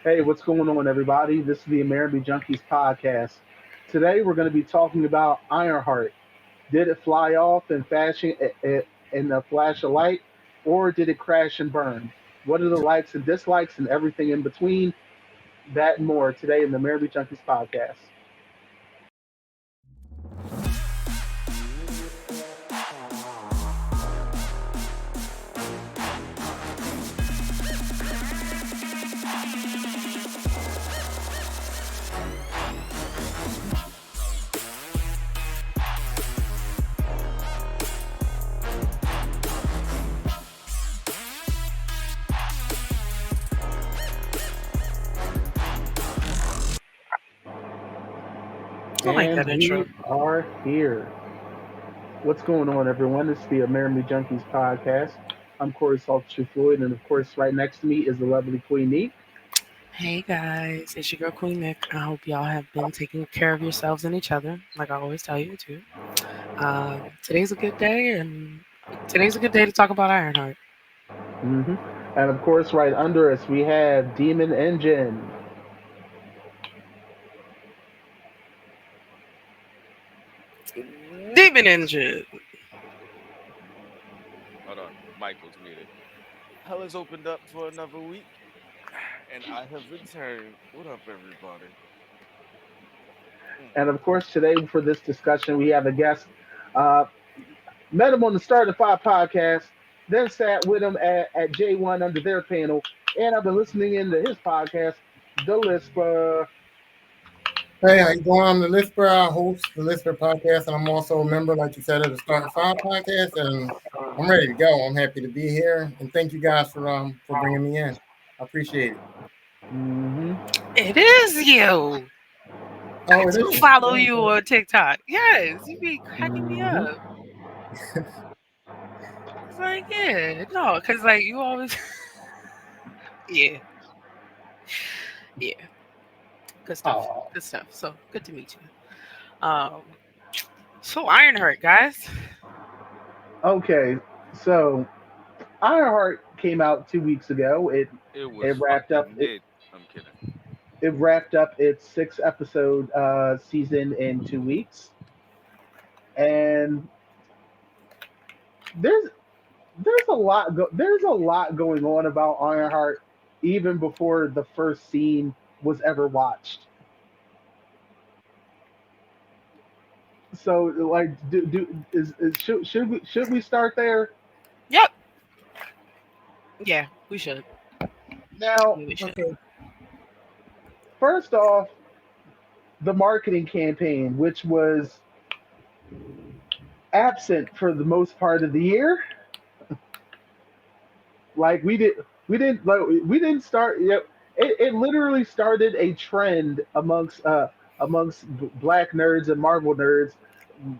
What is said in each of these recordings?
Hey, what's going on, everybody? This is the Amerime Junkies podcast. Today, we're going to be talking about Ironheart. Did it fly off in fashion in a flash of light, or did it crash and burn? What are the likes and dislikes and everything in between? That and more today in the Amerime Junkies podcast. I like And that intro. we are here. What's going on, everyone? This is the Amerime Junkies podcast. I'm Corey Salter Floyd, and of course, right next to me is the lovely Queen Neek. Hey guys, it's your girl Queen Nick. I hope y'all have been taking care of yourselves and each other, like I always tell you to. Today's a good day, and today's a good day to talk about Ironheart. hmm And of course, right under us, we have Demon Engine. Demon Engine. Hold on, mic was muted. Hell has opened up for another week, and I have returned. What up, everybody? Mm. And of course, today for this discussion, we have a guest. Uh, Met him on the Start of Five podcast, then sat with him at J1 under their panel, and I've been listening into his podcast, The Lispa. Hey, how you doing? I'm the Lisper. I host the Lisper podcast, and I'm also a member, like you said, of the Start Five podcast. And I'm ready to go. I'm happy to be here, and thank you guys for bringing me in. I appreciate it. hmm It is you. I Oh, it do is. follow you on TikTok. Yes, you be cracking me hmm up. It's like, yeah, no, because like you always, yeah, yeah, good stuff, Oh, good stuff. So good to meet you. So Ironheart, guys. okay. So Ironheart came out 2 weeks ago. It It was it wrapped up fucking it, mid. I'm kidding. it wrapped up its 6 episode season in 2 weeks, and there's there's a lot going on about Ironheart even before the first scene was ever watched. So like should we start there? Yep. Yeah, we should. Now, We should. Okay. first off, the marketing campaign, which was absent for the most part of the year. Like we didn't start. It literally started a trend amongst black nerds and Marvel nerds.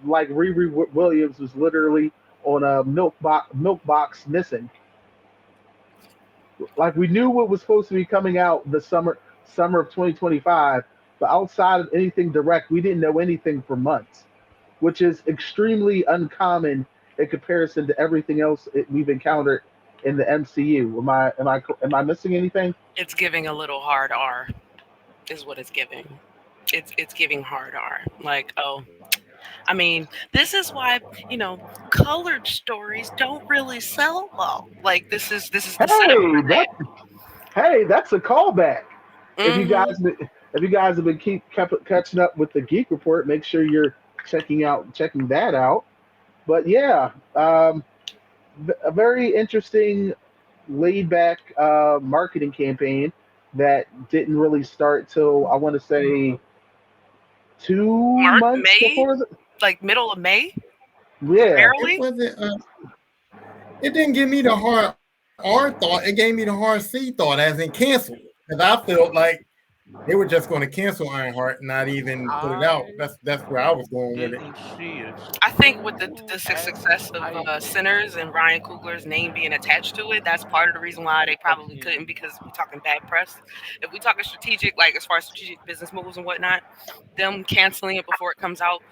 Like Riri Williams was literally on a milk box missing. Like we knew what was supposed to be coming out the summer of 2025, but outside of anything direct, we didn't know anything for months, which is extremely uncommon in comparison to everything else we've encountered in the MCU. Am I missing anything? It's giving a little hard R, is what it's giving. It's giving hard R. Like, oh, I mean, this is why colored stories don't really sell well. Like this is the setup Hey, for that that. hey, that's a callback. If you Hmm. guys if you guys have been kept catching up with the Geek Report, make sure you're checking that out. But yeah, a very interesting laid back marketing campaign that didn't really start till I want to say 2 months May, before the like middle of May, yeah. It barely. wasn't. It didn't give me the hard R thought. It gave me the hard C thought, as in cancel. Because I felt like they were just going to cancel Ironheart and not even put it out. I That's where I was going with it. didn't see it I think with the as success of I Sinners and Ryan Coogler's name being attached to it, that's part of the reason why they probably fucking couldn't, because we're talking bad press. If we talking strategic, like as far as strategic business moves and whatnot, them canceling it before it comes out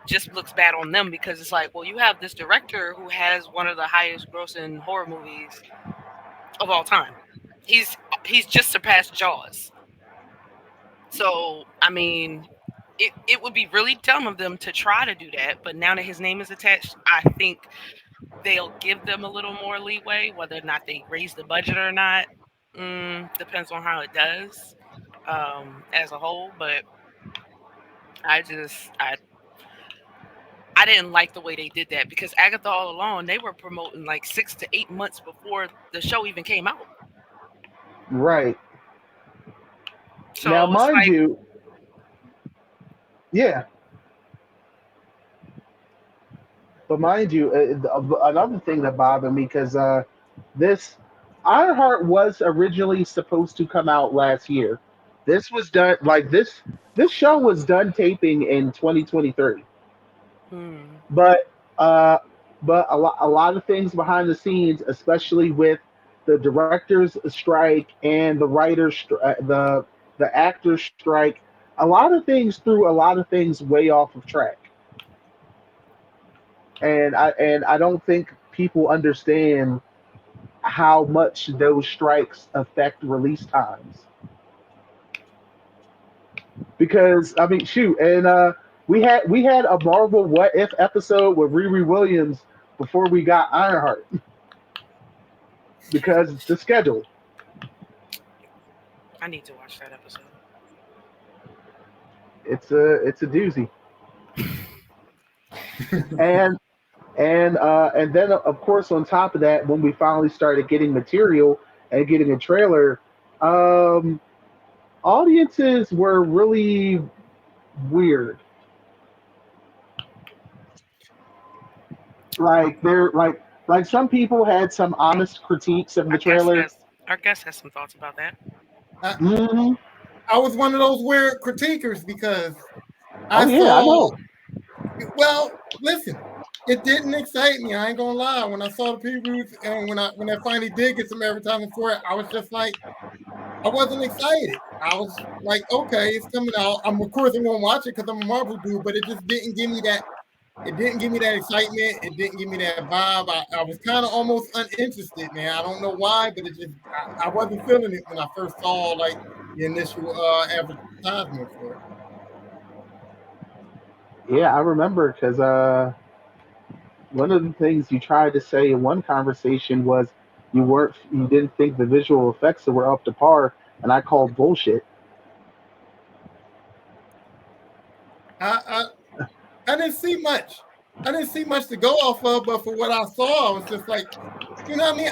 just looks bad on them, because it's like, well, you have this director who has one of the highest grossing horror movies of all time. He's he's just surpassed Jaws. So, I mean, it would be really dumb of them to try to do that. But now that his name is attached, I think they'll give them a little more leeway. Whether or not they raise the budget or not, depends on how it does as a whole. But I just, I didn't like the way they did that because Agatha all along they were promoting like 6 to 8 months before the show even came out. Right. Now, So it's mind like, you, yeah, but mind you, another thing that bothered me because this Ironheart was originally supposed to come out last year. This was done like this show was done taping in 2023, hmm, but uh, a lot of things behind the scenes, especially with the directors' strike and the the actors' strike, a lot of things threw a lot of things way off of track. And I don't think people understand how much those strikes affect release times. Because I mean, shoot, and we had a Marvel What If episode with Riri Williams before we got Ironheart because the schedule. I need to watch that episode. It's a doozy. And and then of course on top of that, when we finally started getting material and getting a trailer, um, audiences were really weird. Like some people had some Oh, honest critiques of our the guest trailer. has our guest has some thoughts about that. I, Hmm. I was one of those weird critiquers because I Oh yeah, I saw. know. Well, listen, it didn't excite me. I ain't gonna lie. When I saw the previews and when I finally did get some advertising for it, I was just like, I wasn't excited. I was like, okay, it's coming out. Of course I'm gonna watch it because I'm a Marvel dude, but it just didn't give me that. It didn't give me that excitement. It didn't give me that vibe. I was kind of almost uninterested, man. I don't know why, but I wasn't feeling it when I first saw like the initial advertisement for it. Yeah, I remember because one of the things you tried to say in one conversation was you didn't think the visual effects were up to par, and I called bullshit. I, I I didn't see much. I didn't see much to go off of, but for what I saw, I was just like, you know what I mean?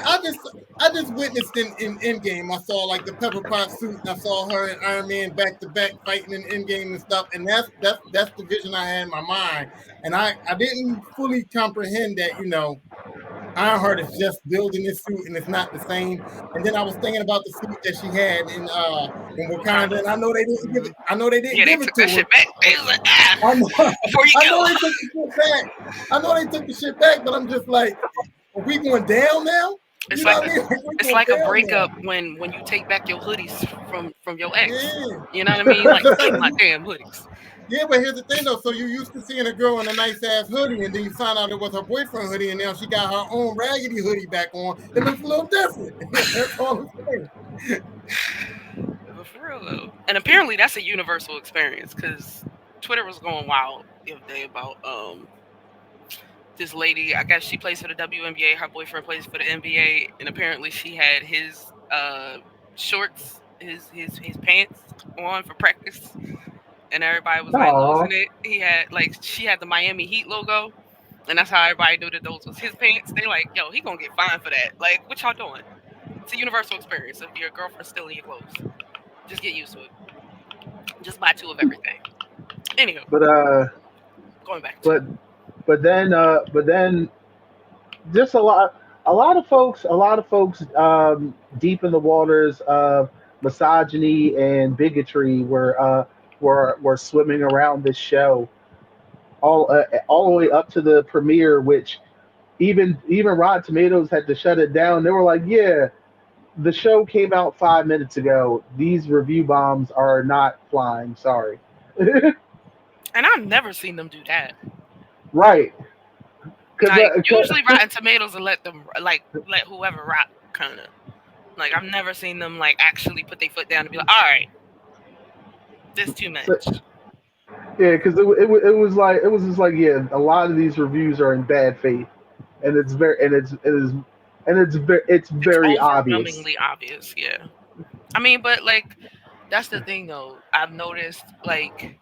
I just witnessed in Endgame. I saw like the Pepper Pot suit, and I saw her and Iron Man back to back fighting in Endgame and stuff. And that's the vision I had in my mind. And I didn't fully comprehend that, Ironheart is just building this suit and it's not the same. And then I was thinking about the suit that she had in Wakanda, Wakanda. and I know they didn't give Hmm. it. I know they didn't Yeah, they give it took to that her. shit back. They was like, I know, before you I go. know they took the shit back. I know they took the shit back, but I'm just like, are we going down now? It's You know like what I mean? Like, we're it's going like a down breakup now. when you take back your hoodies from your ex. Yeah. You know what I mean? Like, take my damn hoodies. Yeah, but here's the thing though. So you used to seeing a girl in a nice ass hoodie, and then you find out it was her boyfriend hoodie, and now she got her own raggedy hoodie back on. It looks a little different. That's all I'm saying. But for real though, and apparently that's a universal experience because Twitter was going wild the other day about this lady. I guess she plays for the WNBA. Her boyfriend plays for the NBA, and apparently she had his shorts, his pants on for practice, and everybody was like Aw. losing it. He had like she had the Miami Heat logo, and that's how everybody knew that those was his pants. They like, yo, he gonna get fined for that. Like, what y'all doing? It's a universal experience. If your girlfriend's stealing your clothes, just get used to it. Just buy two of everything. Anywho, But going back to but but then just a lot of folks deep in the waters of misogyny and bigotry were swimming around this show all the way up to the premiere, which even Rotten Tomatoes had to shut it down. They were like, "Yeah, the show came out 5 minutes ago. These review bombs are not flying. Sorry." and I've never seen them do that. Right? Because Like usually Rotten Tomatoes will let them like let whoever rock kind of. Like I've never seen them like actually put their foot down and be like, all right, There's too So, much. yeah, because it was just like yeah, a lot of these reviews are in bad faith, and it's very and it's It's very obvious. overwhelmingly obvious. Yeah. I mean, but like that's the thing though. I've noticed like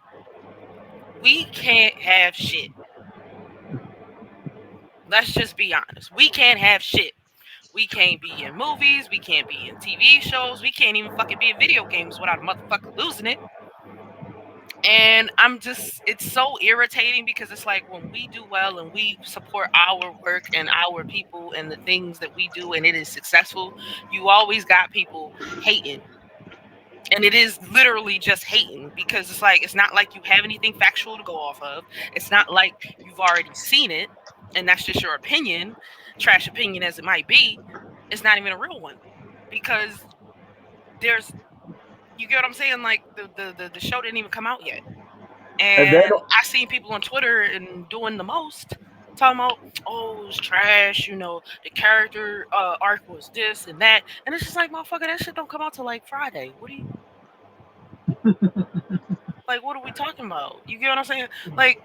we can't have shit. Let's just be honest. We can't have shit. We can't be in movies. We can't be in TV shows. We can't even fucking be in video games without a motherfucker losing it. And it's so irritating because it's like when we do well and we support our work and our people and the things that we do and it is successful, you always got people hating. And it is literally just hating because it's like, it's not like you have anything factual to go off of. It's not like you've already seen it and that's just your opinion, trash opinion as it might be. It's not even a real one because there's, you get what I'm saying? Like the show didn't even come out yet. And then And I seen people on Twitter and doing the most talking about, oh, it's trash, the character arc was this and that. And it's just like, motherfucker, that shit don't come out till like Friday. Like, what are we talking about? You get what I'm saying? Like,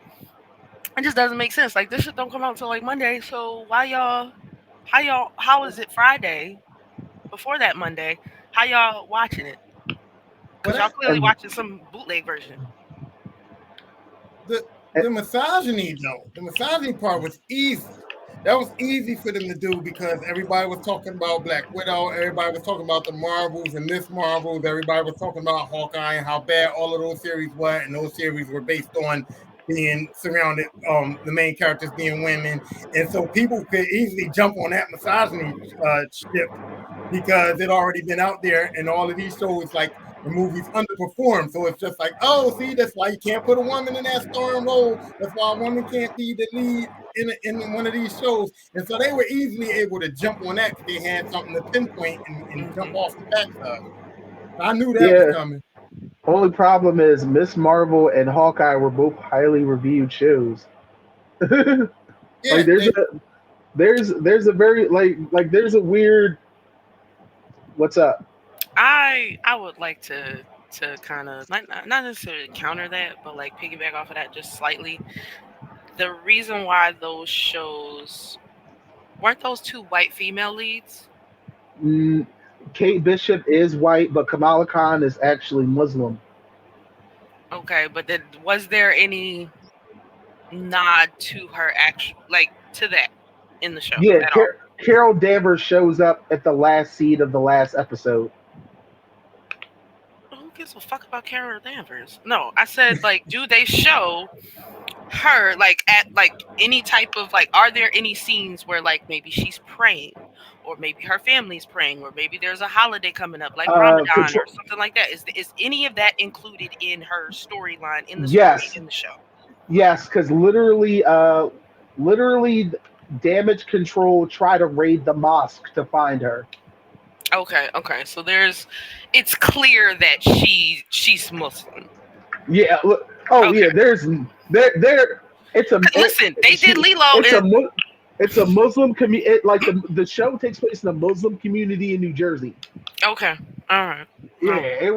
it just doesn't make sense. Like, this shit don't come out until like Monday. So how is it Friday before that Monday? How y'all watching it? But Because y'all clearly and, watching some bootleg version. the and the misogyny though, the misogyny part was easy. That was easy for them to do because everybody was talking about Black Widow, everybody was talking about the Marvels and Miss Marvels, everybody was talking about Hawkeye and how bad all of those series were, and those series were based on being surrounded, the main characters being women, and so people could easily jump on that misogyny ship because it already been out there, and all of these shows like the movies underperform. So it's just like, oh, see, that's why you can't put a woman in that starring role. That's why a woman can't be the lead in one of these shows. And so they were easily able to jump on that because they had something to pinpoint and jump Hmm. off the backside. I knew that was yeah, coming. only problem is Miss Marvel and Hawkeye were both highly reviewed shows. Yeah, Like there's a very there's a weird what's up. I would like to kind of not necessarily counter that, but like piggyback off of that just slightly. The reason why those shows weren't those two white female leads? Mm, Kate Bishop is white, but Kamala Khan is actually Muslim. Okay, but then was there any nod to her actual like to that in the show Yeah, at all? Carol Danvers shows up at the last scene of the last episode. Who gives a fuck about Carol Danvers? No, I said like, do they show her like at like any type of like? Are there any scenes where like maybe she's praying, or maybe her family's praying, or maybe there's a holiday coming up like Ramadan or Control. something like that? Is any of that included in her storyline in the story Yes, in the show? yes, because literally, Damage Control try to raid the mosque to find her. Okay, okay. So it's clear that she's Muslim. Yeah. Look, oh Okay. yeah. There. It's a Listen, they did Lilo it's a and it's a Muslim community. Like the show takes place in a Muslim community in New Jersey. okay. All right. Yeah, Oh, it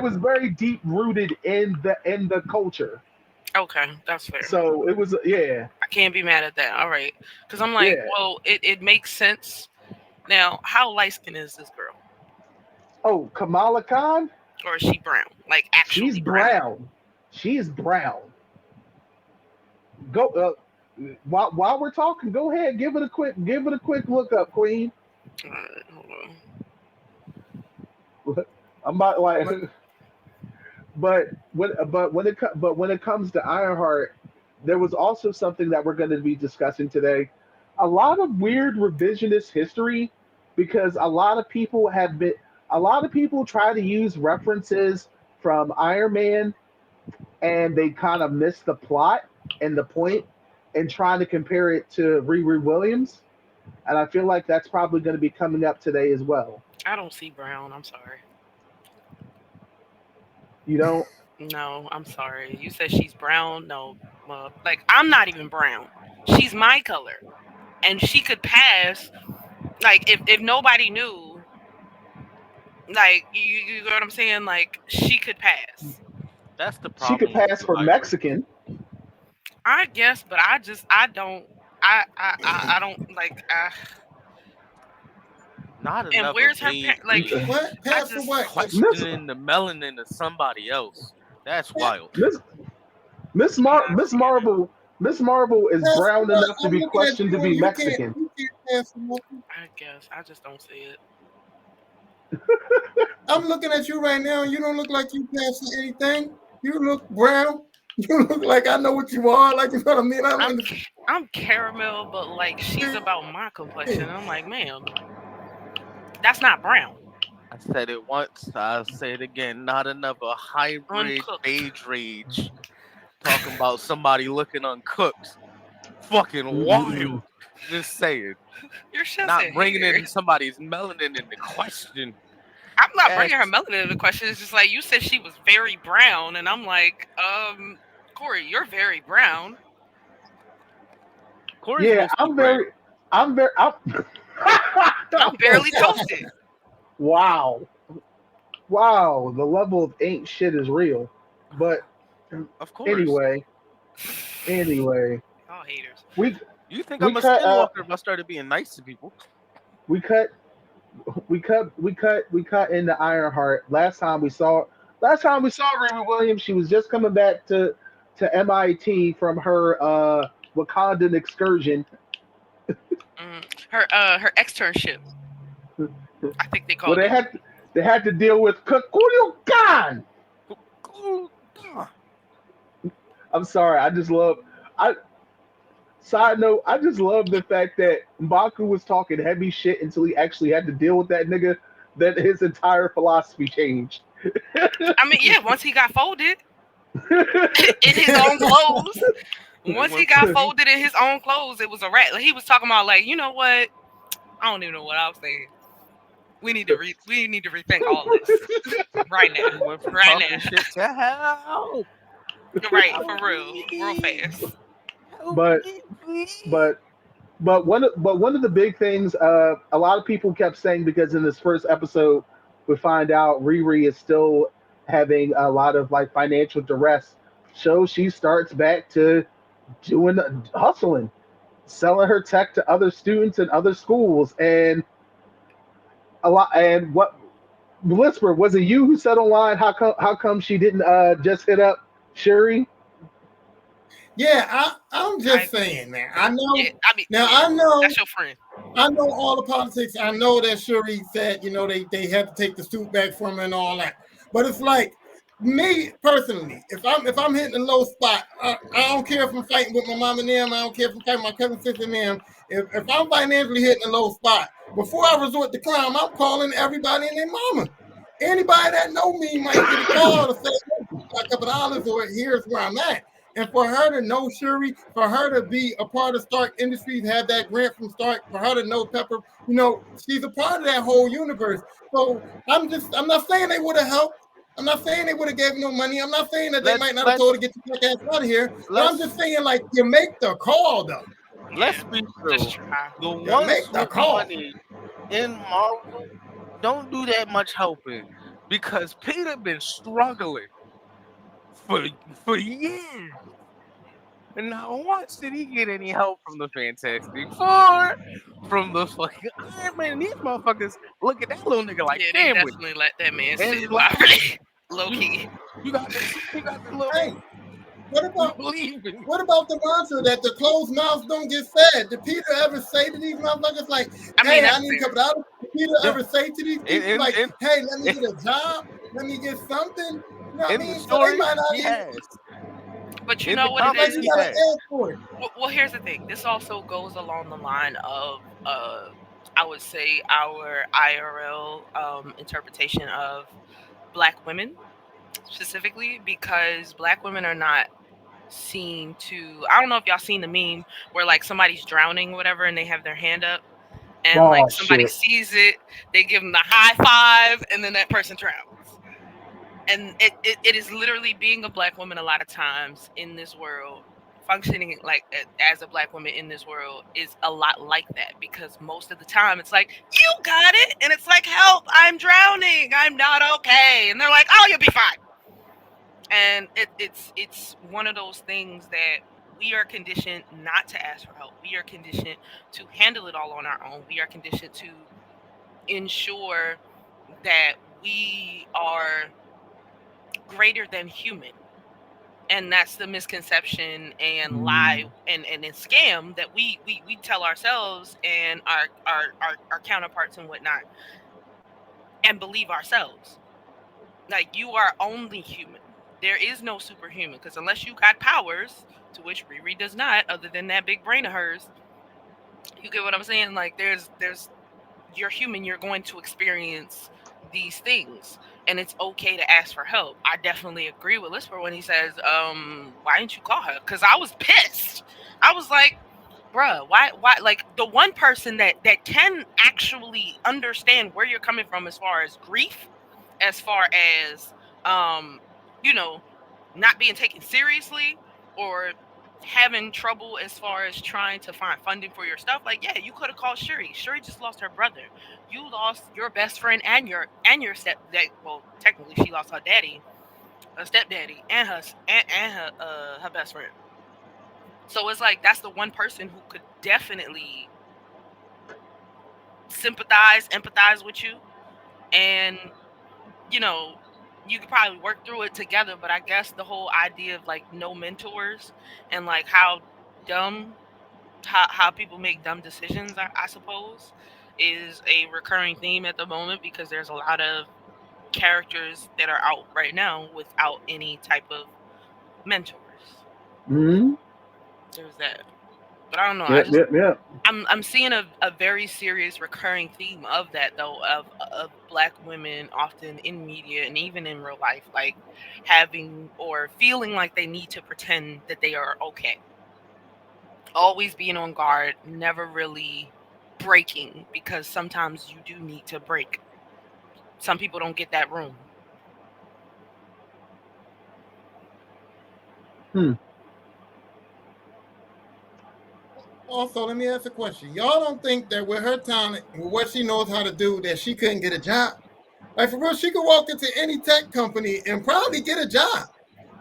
was very deep rooted in the culture. okay. That's fair. So it was yeah, I can't be mad at that. All right. Because I'm like, yeah. well, it makes sense. Now, how light skinned is this girl? Oh, Kamala Khan, Or is she brown? Like she's actually brown? brown. She's brown. Go while we're talking, go ahead, give it a quick look up, Queen. All right, hold on. I'm about like, but but when it comes to Ironheart, there was also something that we're going to be discussing today. A lot of weird revisionist history because a lot of people try to use references from Iron Man and they kind of miss the plot and the point and trying to compare it to Riri Williams. And I feel like that's probably going to be coming up today as well. I don't see brown. I'm sorry. You don't? No, I'm sorry. You said she's brown. No, like I'm not even brown. She's my color, and she could pass. Like if nobody knew Like you know what I'm saying? Like she could pass. That's the She could problem with pass the for Irish. Mexican. I guess, but I don't. I don't like. Not And another where's her beige like? rage What? I Pass for just what? Miss questioning the melanin of somebody else. That's Pass wild. Miss I'm not Miss seeing it. Marvel. Miss Marvel is for brown what? enough to I'm be looking at questioned to you and be you can't. Mexican. You can't pass for nothing. I guess I just don't see it. I'm looking at you right now, and you don't look like you pass for anything. You look brown. You look like I know what you are. Like you know what I mean? I I'm don't I'm caramel, but like she's about my complexion. And I'm like, ma'am, that's not brown. I said it once, I'll say it again. Not another hybrid Uncooked. beige rage. Talking about somebody looking uncooked. Fucking Mm-mm. wild. Just saying. You're just Not a bringing hater. in somebody's melanin into question. I'm not bringing her That's melanin into question. It's just like you said she was very brown, and I'm like, Corey, you're very brown. Corey's Yeah, mostly gray. I'm I'm barely toasted. wow. Wow, the level of ain't shit is real. But Of course. anyway, anyway, All haters. we You think we I'm a cut skinwalker if I started being nice to people? we cut we cut into Ironheart. Last time we saw Riri Williams, she was just coming back to MIT from her Wakandan excursion. Her externship. I think they Well, called it. they had to deal with Kukulkan. I'm sorry, I side note, I just love the fact that Mbaku was talking heavy shit until he actually had to deal with that nigga. That his entire philosophy changed. I mean, yeah, once he got folded in his own clothes. It Once he went got from folded in his own clothes, it was a wrap. Like, he was talking about, like, you know what? I don't even know what I was saying. We need to rethink all this right now, he went from right talking now, shit to help. right Help for real me. fast. Help but me, please. but but one of the big things a lot of people kept saying, because in this first episode we find out Riri is still having a lot of like financial duress. So she starts back to doing hustling, selling her tech to other students in other schools, and a lot. And what Whisper, was it you who said online how come she didn't just hit up Shuri? Yeah, I'm I just agree. saying that. I know. Yeah, I mean, Now yeah, I know. that's your friend. I know all the politics. I know that Shuri said, they had to take the suit back from her and all that. But it's like me personally, if I'm hitting a low spot, I don't care if I'm fighting with my mom and them. I don't care if I'm fighting my cousin, sister, and them. If I'm financially hitting a low spot, before I resort to crime, I'm calling everybody and their mama. Anybody that know me might get a call to say, "A couple dollars," or "Here's where I'm at." And for her to know Shuri, for her to be a part of Stark Industries, have that grant from Stark, for her to know Pepper, she's a part of that whole universe. So I'm not saying they would have helped. I'm not saying they would have gave no money. I'm not saying that they Let's might not have told her let's to get the fuck ass out of here. But I'm just let's saying, like, you make the call though. Yeah, let's be just real. try. The You ones make the with call. money in Marvel don't do that much helping because Peter been struggling for for years. And not once did he get any help from the Fantastic Four, from the fucking Iron Man. These motherfuckers look at that little nigga like Yeah, they family. definitely let that man And sit. like, Low you, key. you got the little, Hey, what we about believe in you. what about the mantra that the closed mouths don't get fed? Did Peter ever say to these motherfuckers like, I mean, "Hey, I that's need a fair. couple dollars"? Did Peter Yeah. ever say to these people In, like, in, "Hey, let me in, get a job, let me get something"? You know what I in the mean? So they story, might not he even has. But you In know the what it like comics, you he is? gotta has. ask for it. Well, here's the thing. This also goes along the line of, I would say, our IRL interpretation of Black women specifically, because Black women are not seen to. I don't know if y'all seen the meme where like somebody's drowning, or whatever, and they have their hand up, and Oh like somebody shit. sees it, they give them the high five, and then that person drowns. And it is literally being a Black woman a lot of times in this world. functioning like as a black woman in this world is a lot like that, because most of the time it's like, you got it, and it's like, help, I'm drowning, I'm not okay, and they're like, oh, you'll be fine. And it's one of those things that we are conditioned not to ask for help. We are conditioned to handle it all on our own. We are conditioned to ensure that we are greater than human. And that's the misconception and lie and scam that we tell ourselves and our counterparts and whatnot, and believe ourselves. Like, you are only human. There is no superhuman, because unless you got powers, to which Riri does not, other than that big brain of hers, you get what I'm saying? Like, there's you're human, you're going to experience these things, and it's okay to ask for help. I definitely agree with Lisper when he says, why didn't you call her? Because I was pissed. I was like, bruh, why like, the one person that can actually understand where you're coming from as far as grief, as far as you know, not being taken seriously, or having trouble as far as trying to find funding for your stuff. Like, yeah, you could have called Shuri. Shuri just lost her brother. You lost your best friend and your well, technically she lost her daddy, her stepdaddy, and her best friend. So it's like, that's the one person who could definitely sympathize, empathize with you, and you know, you could probably work through it together. But I guess the whole idea of like no mentors, and like how dumb, how people make dumb decisions, I suppose, is a recurring theme at the moment, because there's a lot of characters that are out right now without any type of mentors. Mm-hmm. There's that. But I don't know. Yep. I'm seeing a very serious recurring theme of that, though, of black women often in media and even in real life, like having or feeling like they need to pretend that they are okay. Always being on guard, never really breaking, because sometimes you do need to break. Some people don't get that room. Also, let me ask a question. Y'all don't think that with her talent, with what she knows how to do, that she couldn't get a job? Like, for real, she could walk into any tech company and probably get a job.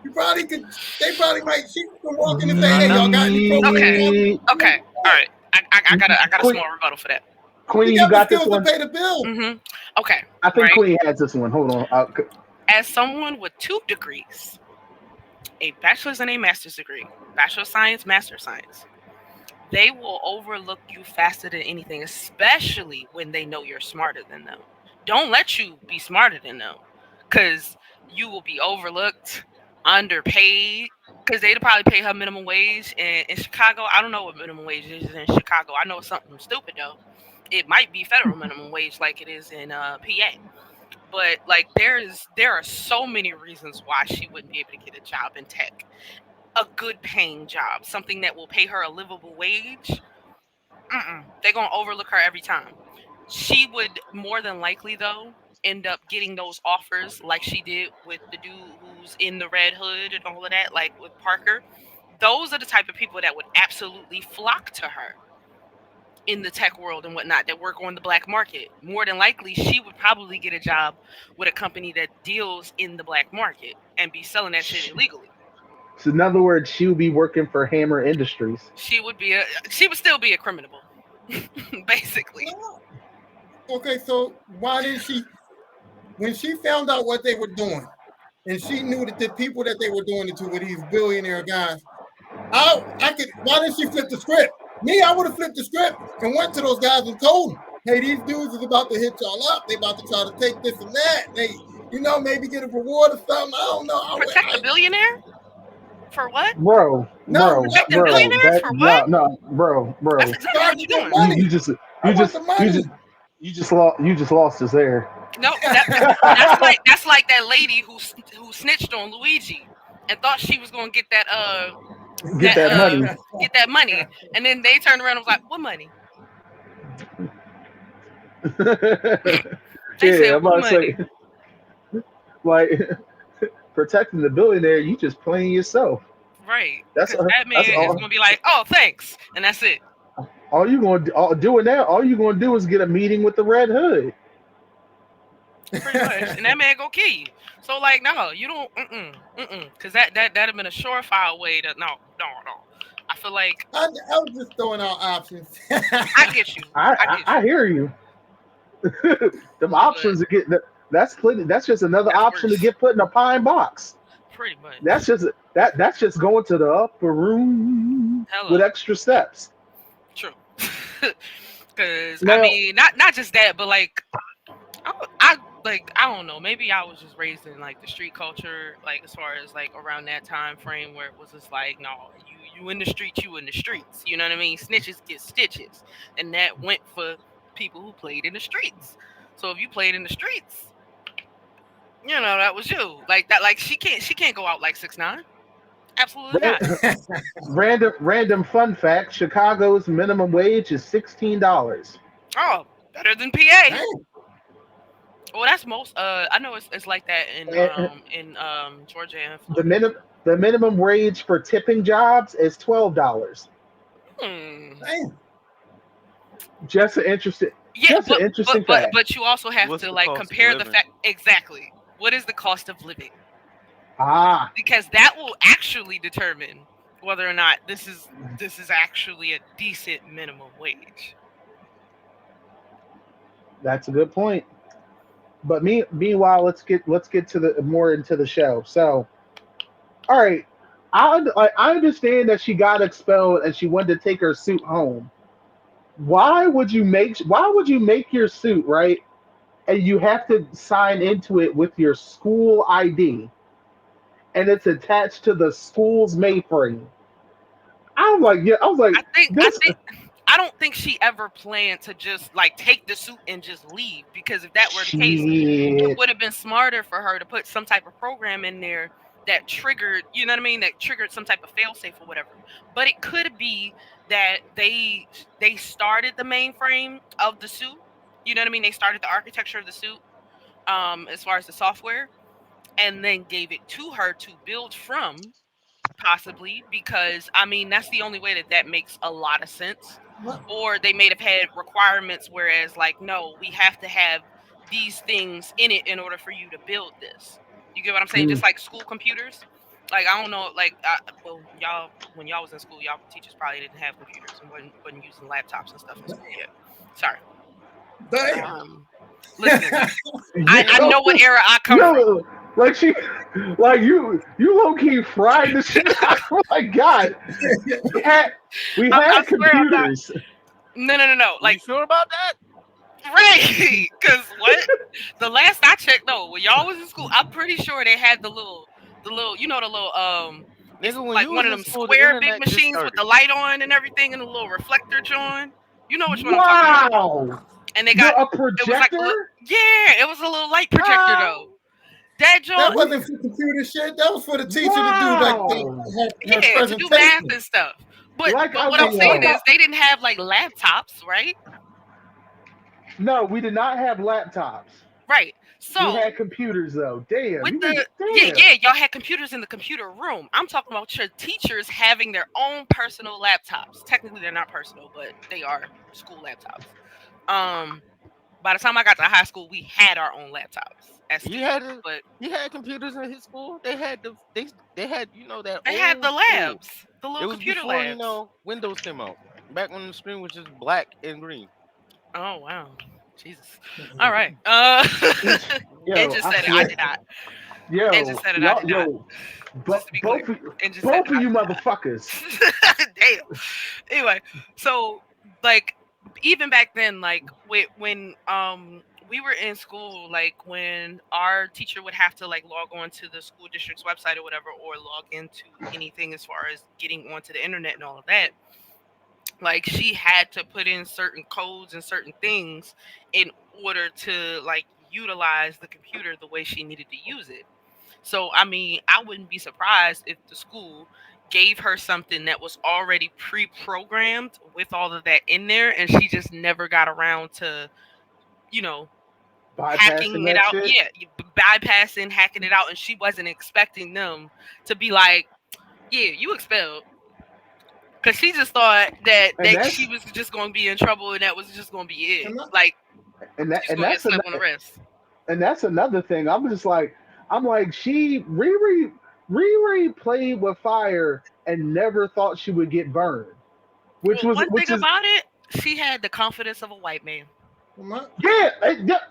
You probably could. They probably might. She could walk in and say, "Hey, y'all got any programs?" Okay. All right. I got a small rebuttal for that. Queen, You you got the this skills one. to pay the bill. Mm-hmm. Okay. I think right. Queen has this one. Hold on. As someone with 2 degrees, a bachelor's and a master's degree, bachelor of science, master of science, they will overlook you faster than anything, especially when they know you're smarter than them. Don't let you be smarter than them, because you will be overlooked, underpaid, because they'd probably pay her minimum wage in Chicago. I don't know what minimum wage is in Chicago. I know it's something stupid, though. It might be federal minimum wage like it is in PA. But like, there are so many reasons why she wouldn't be able to get a job in tech, a good paying job, something that will pay her a livable wage. They're gonna overlook her every time. She would more than likely, though, end up getting those offers like she did with the dude who's in the red hood and all of that, like with Parker. Those are the type of people that would absolutely flock to her in the tech world and whatnot, that work on the black market. More than likely, she would probably get a job with a company that deals in the black market and be selling that shit illegally. So in other words, she would be working for Hammer Industries. She would still be a criminal, basically. Okay, so why didn't she? When she found out what they were doing, and she knew that the people that they were doing it to were these billionaire guys, I could. Why didn't she flip the script? Me, I would have flipped the script and went to those guys and told them, "Hey, these dudes is about to hit y'all up. They about to try to take this and that. They, maybe get a reward or something. I don't know." Protect a billionaire? For what? Bro. Protect the billionaires for what? No, bro. That's exactly what you're doing. You just lost us there. No, that's like that lady who snitched on Luigi and thought she was gonna get that money. Get that money, and then they turned around and was like, "What money?" I'm about to say, like, protecting the billionaire, you just playing yourself. Right. That's Because that that's man is all. gonna be like, "Oh, thanks," and that's it. All you gonna doing that? All you gonna do is get a meeting with the Red Hood. Pretty much, and that man go kill you. So like, no, you don't, because that'd have been a surefire way to no. I feel like I was just throwing out options. I get you, I get I you, hear you. Them but options are getting that's plenty. That's just another that's option to worse. get put in a pine box. Pretty much. That's just that's just going to the upper room with Hello, extra steps. true. Because I Now, mean, not just that, but like I like I don't know. Maybe I was just raised in like the street culture, like as far as like around that time frame where it was just like, no, you in the streets, you in the streets. You know what I mean? Snitches get stitches, and that went for people who played in the streets. So if you played in the streets, you know that was you. Like that. Like she can't go out like 6ix9ine. Absolutely ran- not. random fun fact: Chicago's minimum wage is $16. Oh, better than PA. Dang. Well, that's most. I know it's like that And in Georgia and the Florida. minimum wage for tipping jobs is $12. Hmm. Dang. Just an interesting, Yeah, just an interesting fact. but you also have What's to the like cost of compare the living? fact exactly. What is the cost of living? Ah, Because that will actually determine whether or not this is actually a decent minimum wage. that's a good point. But meanwhile, let's get to the more into the show. So, all right, I understand that she got expelled and she wanted to take her suit home. Why would you make your suit, right? And you have to sign into it with your school ID, and it's attached to the school's mainframe. I was like, I this think I don't think she ever planned to just like take the suit and just leave because if that were the case, it shit. would have been smarter for her to put some type of program in there that triggered, you know what I mean, that triggered some type of failsafe or whatever. But it could be that they started the mainframe of the suit. You know what I mean? They started the architecture of the suit as far as the software and then gave it to her to build from possibly because I mean that's the only way that makes a lot of sense. What? Or they may have had requirements, whereas like no, we have to have these things in it in order for you to build this. You get what I'm saying? Mm. Just like school computers. Like I don't know, like well, y'all when y'all was in school, y'all teachers probably didn't have computers and wasn't using laptops and stuff in school yet. Sorry. Damn. Um, listen, I Yo, know what era I come from. yo, like she, like you low key fried the shit. Oh my god, we had we I had swear I'm not. computers. No. You Like sure about that? right, because what the last I checked, no, when y'all was in school, I'm pretty sure they had the little, the little it's Nigga, when like you one was of in them school, the square big internet just machines with started. the light on and everything, and the little reflector joint. You know which one I'm talking about? Wow, And they got a it was like a projector? yeah, it was a little light projector Ah, though. That That joint, wasn't for computer shit. That was for the teacher to do like Wow, her yeah, to do math presentation. and stuff. But like but I what I'm was saying talking Hey, is about. they didn't have like laptops, right? No, we did not have laptops. Right. We So had computers though. Damn, with you the niggas, damn. yeah, y'all had computers in the computer room. I'm talking about your teachers having their own personal laptops. Technically, they're not personal, but they are school laptops. Um, by the time I got to high school, we had our own laptops as he students, had a, but he had computers in his school. They had that they had the old school. labs, the It little was computer before labs. Windows came out. Back when the screen was just black and green. Oh wow, Jesus. All right. And Yo, just I said it. I swear. did not. And Yo, just said it. I y'all, did not. yo, Just to be clear. And just said both of I you did not. motherfuckers. Damn. Anyway, so like even back then, like when we were in school, like when our teacher would have to like log on to the school district's website or whatever, or log into anything as far as getting onto the internet and all of that, like she had to put in certain codes and certain things in order to like utilize the computer the way she needed to use it. So, I mean, I wouldn't be surprised if the school gave her something that was already pre-programmed with all of that in there, and she just never got around to, you know, Bypassing hacking it that out. shit. Yeah, bypassing, hacking it out, and she wasn't expecting them to be like, Yeah, you expelled. Because she just thought And that she that's was just going to be in trouble and that was just going to be it. And I, Like, and that she's and going to get that's slapped on the wrist. another thing. I'm like, Riri played with fire and never thought she would get burned, Well, one thing which is about it, she had the confidence of a white man. my, yeah,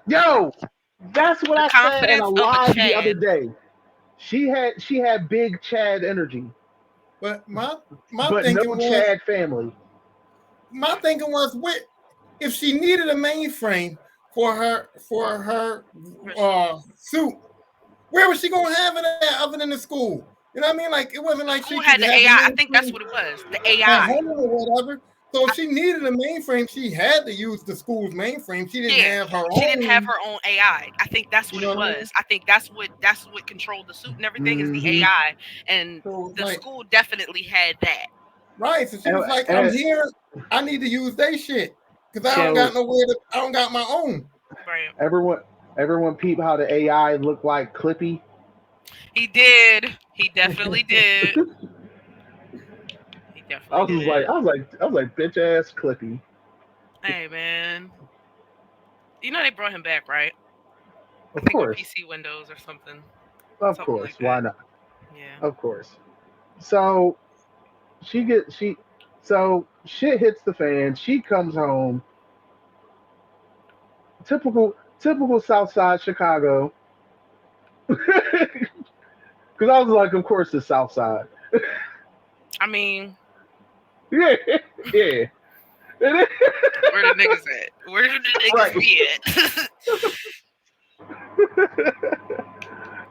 yo, that's what The I said in a confidence of a live the other Chad. day. She had big Chad energy, but my but no thinking was Chad family. my thinking was with if she needed a mainframe for her suit, where was she gonna have it at other than the school? You know what I mean? Like it wasn't The like she school could had the have the AI. I think that's mainframe what it was. The at AI. home or whatever. So if she needed a mainframe, she had to use the school's mainframe. She didn't Yeah. have her She didn't have own. her own AI. I think that's You what know it what I mean? was. I think that's what controlled the suit and everything is the Hmm. AI. And So it's the like school definitely had that. right. So she And, was like, "I'm and here. I need to use their shit because I don't got so nowhere to. I don't got my own." Right. everyone everyone peep how the AI looked like Clippy. He did. He definitely did. He definitely did. I was like, bitch ass Clippy. Hey man. You know they brought him back, right? I Of think on course, PC Windows or something. of Something like course. Why that. not? Yeah. Of course. So she get she, so shit hits the fan. She comes home. Typical South Side Chicago. Because I was like, of course, the South Side. I mean, Yeah, yeah. where the niggas at? Where do the niggas Right. be at?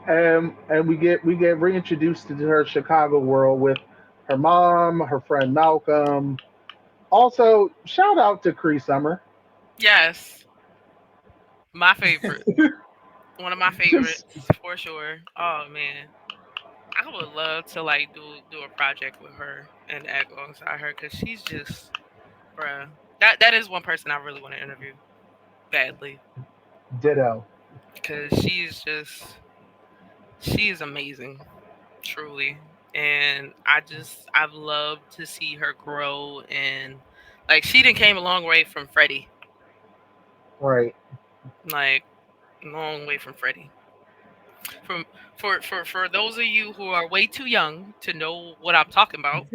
And we get reintroduced to her Chicago world with her mom, her friend Malcolm. Also, shout out to Cree Summer. Yes. My favorite. One of my Just favorites for sure. Oh man. I would love to like do a project with her and act alongside her because she's just bruh. That is one person I really want to interview badly ditto. because she is amazing, truly. And I've loved to see her grow and like she done came a long way from Freddie. Right. Like long way from Freddie. From for those of you who are way too young to know what I'm talking about,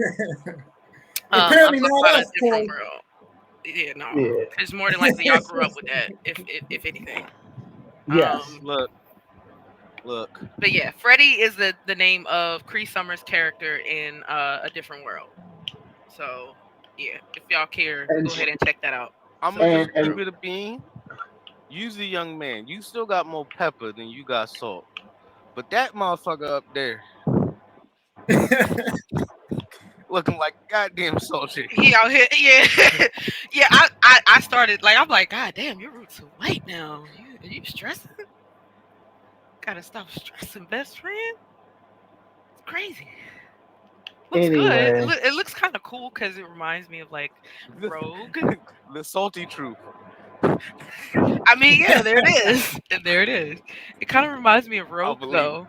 I'm Apparently talking not about a us, different Corey. world. Yeah, no. Yeah. It's more than likely y'all grew up with that, if anything. Yes. Look, look. But yeah, Freddie is the name of Cree Summers' character in a different world. So yeah, if y'all care, And go ahead and check that out. I'm gonna So just and keep it a bean. You's a young man. You still got more pepper than you got salt. But that motherfucker up there looking like goddamn salt chicken. he out here, yeah, yeah. I started like I'm like, God damn, your roots are white now. You stressing? Gotta stop stressing, best friend. It's crazy. Looks good. anyway, It looks kind of cool because it reminds me of like The, Rogue. the salty truth. I mean, yeah, there it is. And there it is. It kind of reminds me of I Rogue believe it. though,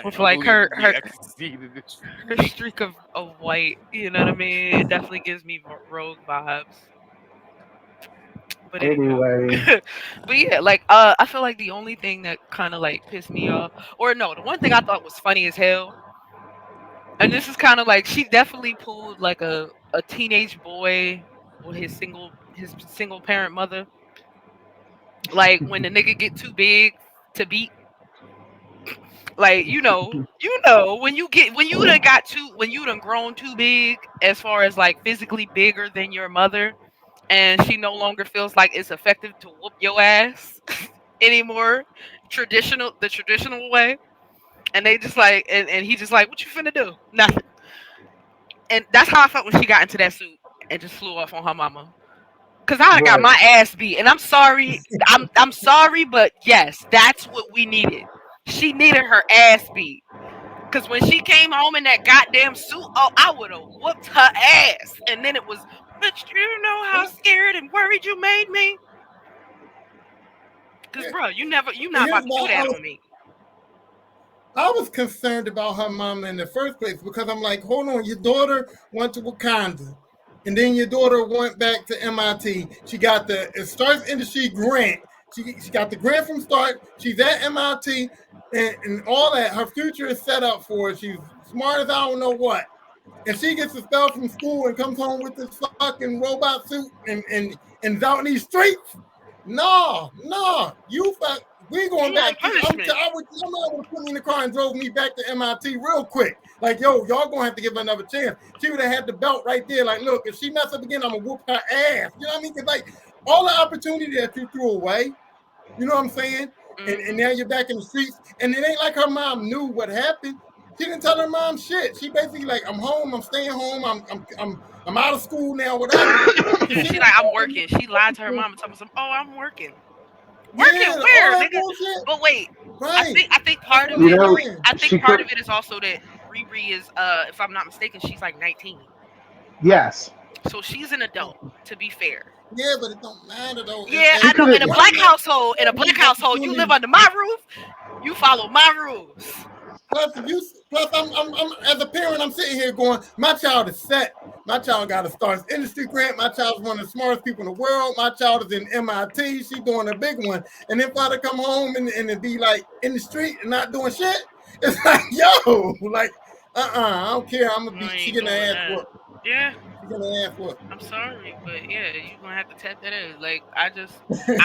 with I like believe it. Me, I can see the her streak of white. You know what I mean? It definitely gives me Rogue vibes. But anywho, anyway, but yeah, like I feel like the only thing that kind of like pissed me off, or no, the one thing I thought was funny as hell, and this is kind of like she definitely pulled like a teenage boy with his single parent mother, like when the nigga get too big to beat. Like when when you done grown too big as far as like physically bigger than your mother, and she no longer feels like it's effective to whoop your ass anymore, the traditional way, and they just like and he just like, what you finna do? Nothing. And that's how I felt when she got into that suit and just flew off on her mama. Cause I got right. my ass beat, and I'm sorry. I'm sorry, but yes, that's what we needed. She needed her ass beat. Cause when she came home in that goddamn suit, oh, I would have whooped her ass. And then it was, but you know how scared and worried you made me. Cause bro, you not Here's about to do my that other. on me. I was concerned about her mama in the first place because I'm like, hold on, your daughter went to Wakanda, and then your daughter went back to MIT. She got the Starts Industry grant. She got the grant from Start. She's at MIT, and all that. Her future is set up for her. She's smart as I don't know what. And she gets expelled from school and comes home with this fucking robot suit and is out in these streets. No, we going back. Somebody would put me in the car and drove me back to MIT real quick. Like, yo, y'all gonna have to give her another chance. She would have had the belt right there. Like, look, if she mess up again, I'm gonna whoop her ass. You know what I mean? Because like all the opportunity that you threw away, you know what I'm saying? And now you're back in the streets. And it ain't like her mom knew what happened. She didn't tell her mom shit. She basically like, I'm home. I'm staying home. I'm out of school now. Whatever. She like, I'm working. She lied to her mom and told me, "Oh, I'm working. Working where, nigga?" But wait, right. I think part of it. Part of it is also that Riri is, if I'm not mistaken, she's like 19. Yes. So she's an adult. To be fair. Yeah, but it don't matter though. Yeah, I know. In a black household, you live under my roof. You follow my rules. Plus, I'm as a parent, I'm sitting here going, my child is set. My child got a Starts Industry grant. My child's one of the smartest people in the world. My child is in MIT. She's doing a big one. And then father come home and be like in the street and not doing shit. It's like, yo, like, I don't care. I'm gonna be. She gonna ask what? Yeah. She gonna ask what? I'm sorry, but yeah, you're gonna have to tap that in. Like, I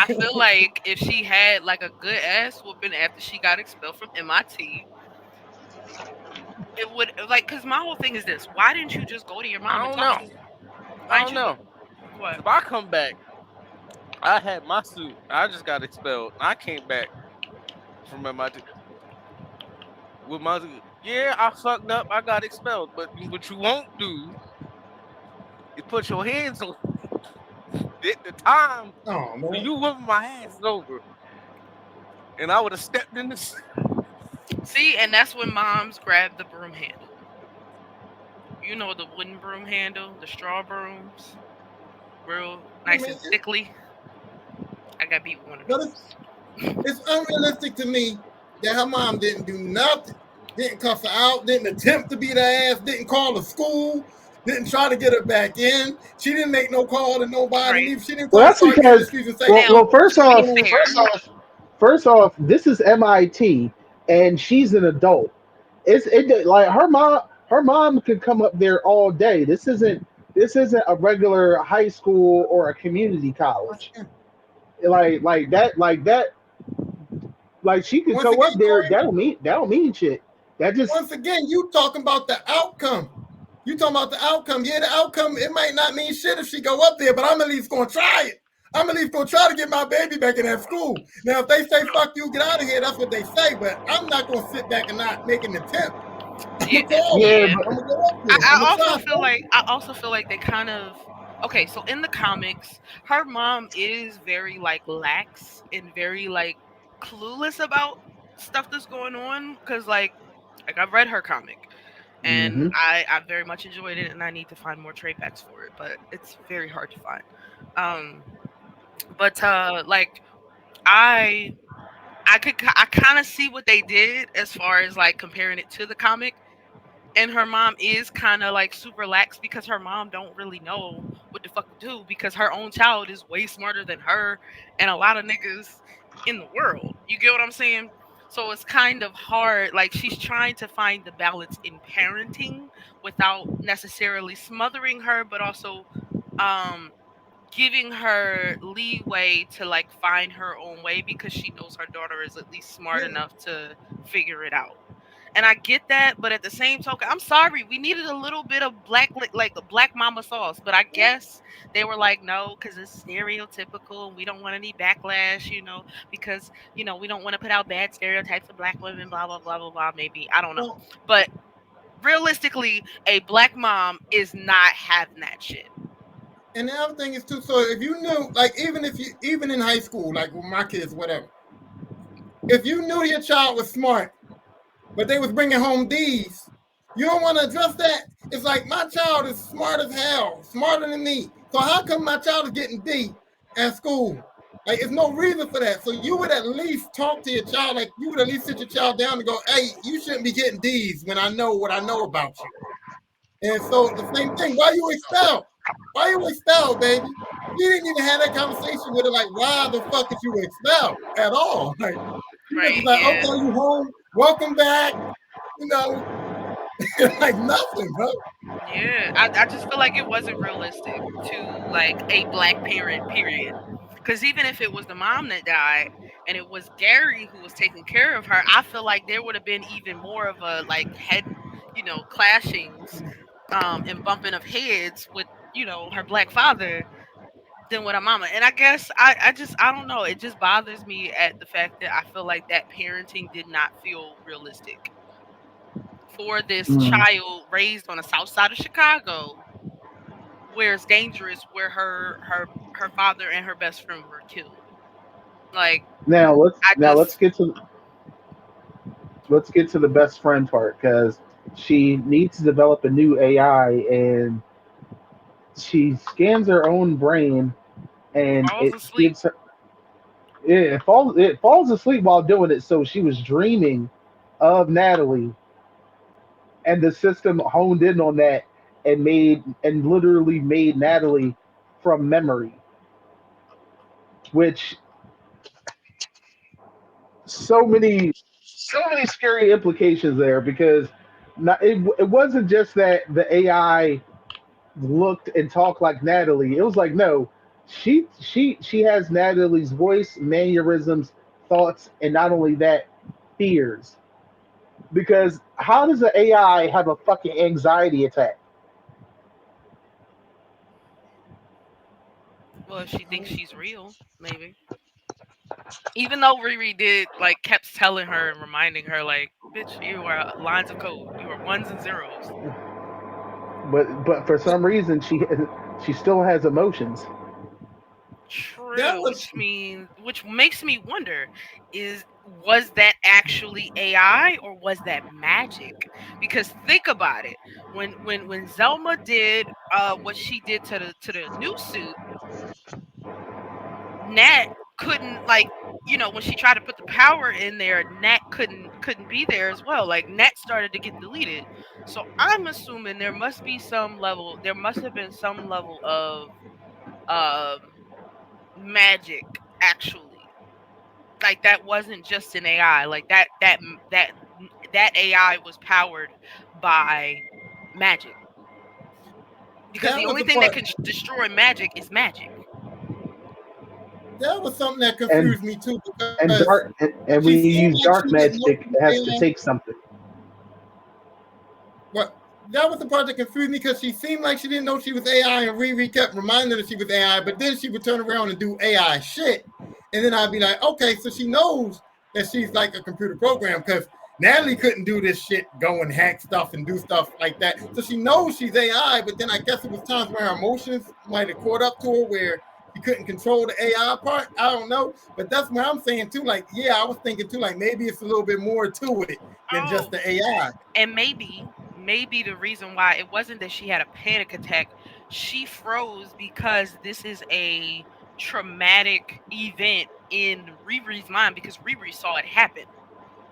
feel like if she had like a good ass whooping after she got expelled from MIT. It would like, cause my whole thing is this: why didn't you just go to your mom? I don't know. What? If I come back, I had my suit. I just got expelled. I came back from MIT with my suit. Yeah, I fucked up. I got expelled. But what you won't do is put your hands on at the time. Oh man, you whipping my ass over, and I would have stepped in the. See, and that's when moms grab the broom handle. You know, the wooden broom handle, the straw brooms, real nice and thickly. I got beat one of those. It's unrealistic to me that her mom didn't do nothing, didn't cuss her out, didn't attempt to beat her ass, didn't call the school, didn't try to get her back in. She didn't make no call to nobody. Right. She didn't well, that's because. First off, this is MIT, and she's an adult. It like her mom could come up there all day. This isn't a regular high school or a community college. Like that. Like she could go up there. That don't mean shit. That just once again, you talking about the outcome. You talking about the outcome. Yeah, the outcome, it might not mean shit if she go up there, but I'm at least gonna try it. I'm at least gonna try to get my baby back in that school. Now, if they say fuck you, get out of here, that's what they say. But I'm not gonna sit back and not make an attempt. I also feel like they kind of okay. So in the comics, her mom is very like lax and very like clueless about stuff that's going on because like I've read her comic. And I very much enjoyed it, and I need to find more trade backs for it, but it's very hard to find. Like I kind of see what they did as far as like comparing it to the comic, and her mom is kind of like super lax because her mom don't really know what the fuck to do because her own child is way smarter than her and a lot of niggas in the world. You get what I'm saying? So it's kind of hard. Like she's trying to find the balance in parenting without necessarily smothering her, but also giving her leeway to like find her own way because she knows her daughter is at least smart enough to figure it out. And I get that, but at the same token, I'm sorry, we needed a little bit of black mama sauce. But I guess they were like, no, because it's stereotypical, and we don't want any backlash, because we don't want to put out bad stereotypes of black women, blah blah blah blah blah. Maybe I don't know, but realistically, a black mom is not having that shit. And the other thing is too, so if you knew, like even in high school, like with my kids, whatever, if you knew your child was smart, but they was bringing home D's, you don't want to address that. It's like my child is smart as hell, smarter than me. So how come my child is getting D at school? Like, there's no reason for that. So you would at least talk to your child. Like, you would at least sit your child down and go, "Hey, you shouldn't be getting D's when I know what I know about you." And so the same thing. Why you expelled? Why you expelled, baby? You didn't even have that conversation with her. Like, why the fuck did you expel at all? Like, you was just Right, like, yeah. "Okay, you home. Welcome back." You know, like nothing, bro. Yeah, I just feel like it wasn't realistic to like a black parent, period. Because even if it was the mom that died and it was Gary who was taking care of her, I feel like there would have been even more of a like head, clashings, and bumping of heads with her black father than with her mama. And I guess I don't know. It just bothers me at the fact that I feel like that parenting did not feel realistic for this Mm. child raised on the south side of Chicago, where it's dangerous, where her father and her best friend were killed. Like Now let's I now let's just get to let's get to the best friend part because she needs to develop a new AI and she scans her own brain and falls it asleep. gives her it falls asleep while doing it. So she was dreaming of Natalie, and the system honed in on that and literally made Natalie from memory, which so many scary implications there because it wasn't just that the AI looked and talked like Natalie. It was like no, she has Natalie's voice, mannerisms, thoughts, and not only that, fears. Because how does the AI have a fucking anxiety attack? Well, if she thinks she's real, maybe. Even though Riri did like kept telling her and reminding her, like, bitch, you are lines of code. You are ones and zeros. But for some reason she still has emotions. That True, was which makes me wonder, was that actually AI or was that magic? Because think about it. When Zelma did what she did to the new suit, Nat couldn't like when she tried to put the power in there, Nat couldn't be there as well. Like Nat started to get deleted. So I'm assuming there must have been some level of um magic actually. Like that wasn't just an AI. Like that AI was powered by magic. Because that the was only the thing that part. can destroy magic is magic. That was something that And confused me too and because dark and she when you seemed use like she dark didn't know magic, she it has to was AI. take something. But that was the part that confused me because she seemed like she didn't know she was AI, and Riri kept reminding her that she was AI. But then she would turn around and do AI shit, and then I'd be like, okay, so she knows that she's like a computer program because Natalie couldn't do this shit, go and hack stuff and do stuff like that. So she knows she's AI, but then I guess it was times where her emotions might have caught up to her where she couldn't control the AI part. I don't know, but that's what I'm saying too. Like, yeah, I was thinking too. Like, maybe it's a little bit more to it than just Oh, the AI. and maybe the reason why it wasn't that she had a panic attack, she froze because this is a traumatic event in Riri's mind because Riri saw it happen.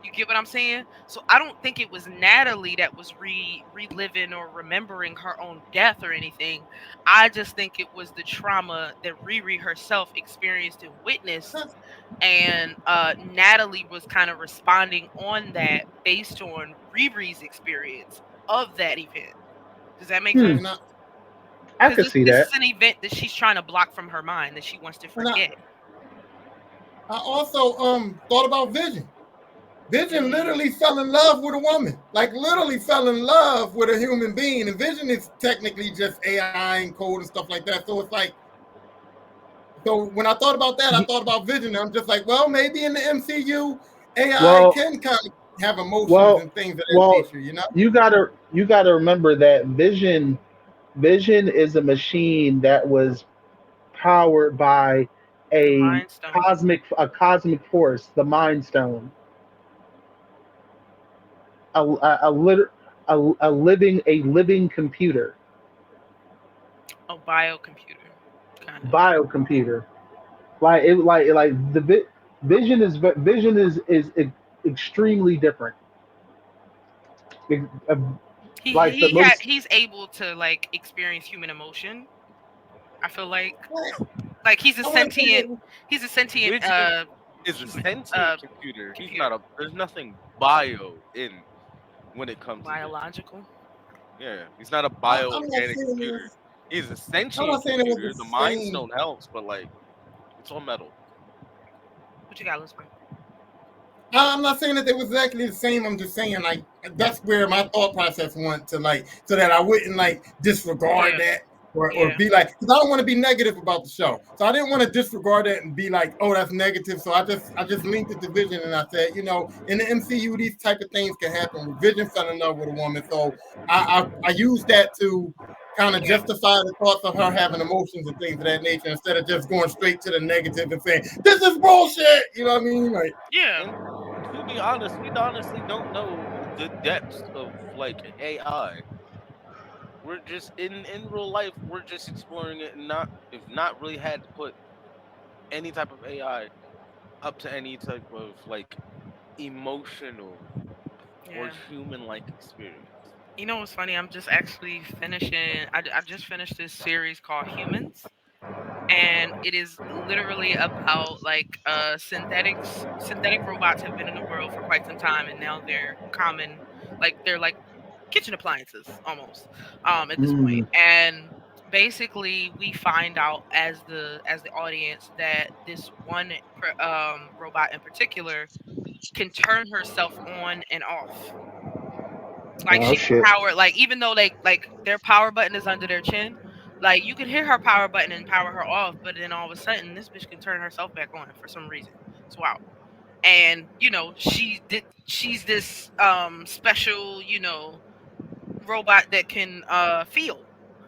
You get what I'm saying? So I don't think it was Natalie that was reliving or remembering her own death or anything. I just think it was the trauma that Riri herself experienced and witnessed, and Natalie was kind of responding on that based on Riri's experience of that event. Does that make Hmm, sense? And I I Because could see this that. is an event that she's trying to block from her mind that she wants to and I, forget. I also thought about Vision. Vision Mm. literally fell in love with a woman, like literally fell in love with a human being. And Vision is technically just AI and code and stuff like that. So it's like, so when I thought about that, I Y- thought about Vision. And I'm just like, well, maybe in the MCU, AI Well, can kind of have emotions well, and things of that well. nature, you know? You gotta remember that Vision is a machine that was powered by The a Mind Stone. cosmic force, the Mind Stone, a living computer, A biocomputer, kind of. biocomputer. Vision is extremely different. Ex- uh, like the most. He's able to like experience human emotion. I feel like I want to say he's a sentient Vision is a human sentient computer. He's computer. not a. There's nothing bio in when it comes to vision. Biological. Yeah, he's not a I'm not bioorganic saying computer. this. He's a I'm not sentient saying it was computer. the The mind same. stone helps, but like it's all metal. What you got, Lisbon? I'm not saying that they was exactly the same. I'm just saying like that's where my thought process went to like so that I wouldn't like disregard Yeah, that or yeah, be like because I don't want to be negative about the show. So I didn't want to disregard that and be like, oh, that's negative. So I just linked it to Vision and I said, in the MCU these type of things can happen. Where Vision fell in love with a woman, so I used that to kind of yeah, justify the thoughts of her having emotions and things of that nature instead of just going straight to the negative and saying this is bullshit. You know what I mean? Like. yeah. And to be honest, we honestly don't know the depths of like AI. We're just in real life. We're just exploring it, and not if not really had to put any type of AI up to any type of like emotional or Yeah. human like experience. You know what's funny? I'm just actually finishing. I just finished this series called Humans, and it is literally about like synthetic robots have been in the world for quite some time, and now they're common, like they're like kitchen appliances almost at this point. Mm, And basically we find out as the audience that this one robot in particular can turn herself on and off. Like oh she can shit. power, like even though like their power button is under their chin, like you can hear her power button and power her off, but then all of a sudden this bitch can turn herself back on for some reason. It's wild. And she's this special, robot that can feel,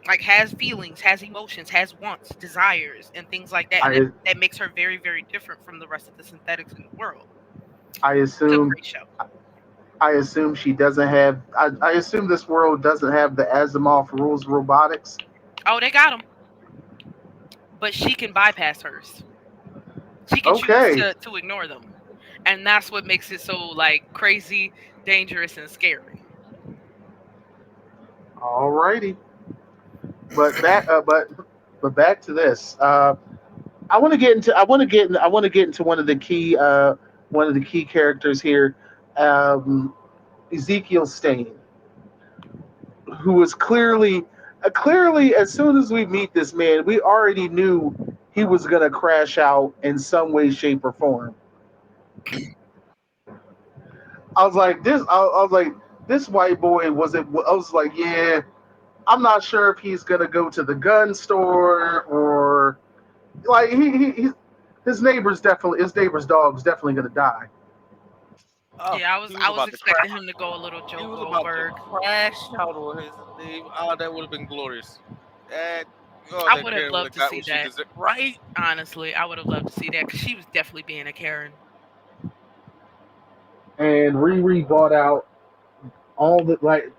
like has feelings, has emotions, has wants, desires, and things like that, and I that makes her very, very different from the rest of the synthetics in the world. I It's a assume great show. I assume she doesn't have. I assume this world doesn't have the Asimov rules of robotics. Oh, they got them, but she can bypass hers. She can choose Okay, to ignore them, and that's what makes it so like crazy, dangerous, and scary. alrighty. But back, but back to this. I want to get into one of the key characters here, um, Ezekiel Stain, who is clearly as soon as we meet this man, we already knew he was gonna crash out in some way, shape, or form. I was like, this white boy was it? I was like, yeah, I'm not sure if he's gonna go to the gun store or like his neighbor's dog's definitely gonna die. Oh, Yeah, he was I was about to crash. expecting him to go a little He Joe was about to Goldberg. crash out on his name. Oh, that would have been glorious. And oh, I that would have Karen would loved have to got see what she that. deserved. Right? Honestly, I would have loved to see that because she was definitely being a Karen. And Riri bought out all the like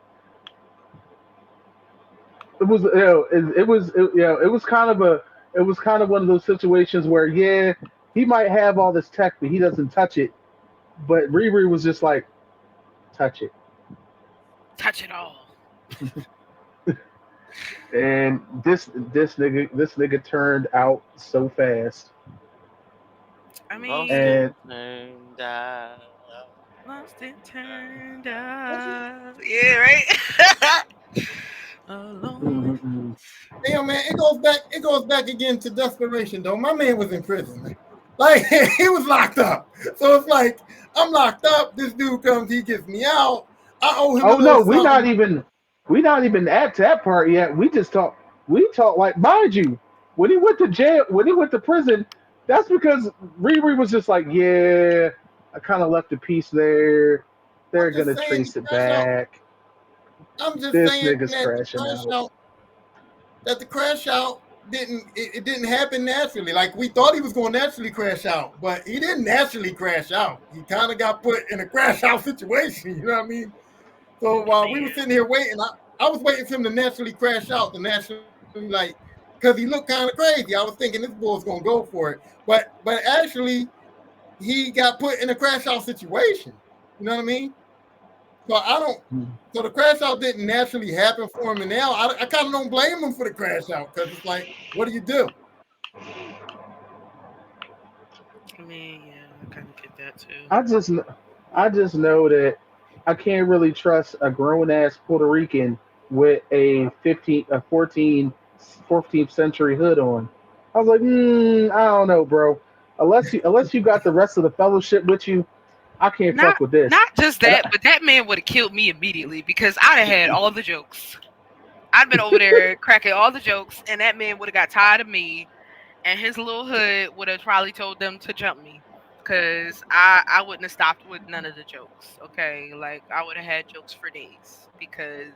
it was kind of one of those situations where yeah he might have all this tech but he doesn't touch it, but Riri was just like touch it, Touch it all. and this nigga turned out so fast. I Lost it mean, And and died. lost it, turned up. Yeah, right. Alone. mm, Damn man, it goes back again to desperation though. My man was in prison, man. Like he was locked up. So it's like I'm locked up. This dude comes, he gets me out. I owe him a oh little no, something. we not even at that part yet. We talk like mind you, when he went to jail, when he went to prison, that's because Riri was just like, yeah, I kind of left a piece there. They're I'm just gonna saying the trace it crash out. back. I'm just This saying nigga's crashing out. that the crash out it didn't happen naturally. Like we thought he was going to naturally crash out, but he didn't naturally crash out. He kind of got put in a crash out situation. You know what I mean? So while we were Man. sitting here waiting, I was waiting for him to naturally crash out, to naturally like because he looked kind of crazy. I was thinking this bull's gonna go for it, but actually he got put in a crash out situation. You know what I mean? So I don't. So the crash out didn't naturally happen for him, and now I kind of don't blame him for the crash out because it's like, what do you do? I mean, yeah, I kind of get that too. I just know that I can't really trust a grown ass Puerto Rican with a 14th century hood on. I was like, I don't know, bro. Unless you got the rest of the fellowship with you, I can't Not fuck with this. not just And that, but that man would have killed me immediately because I'd have had all the jokes. I'd been over there cracking all the jokes, and that man would have got tired of me, and his little hood would have probably told them to jump me because I wouldn't have stopped with none of the jokes. Okay, like I would have had jokes for days because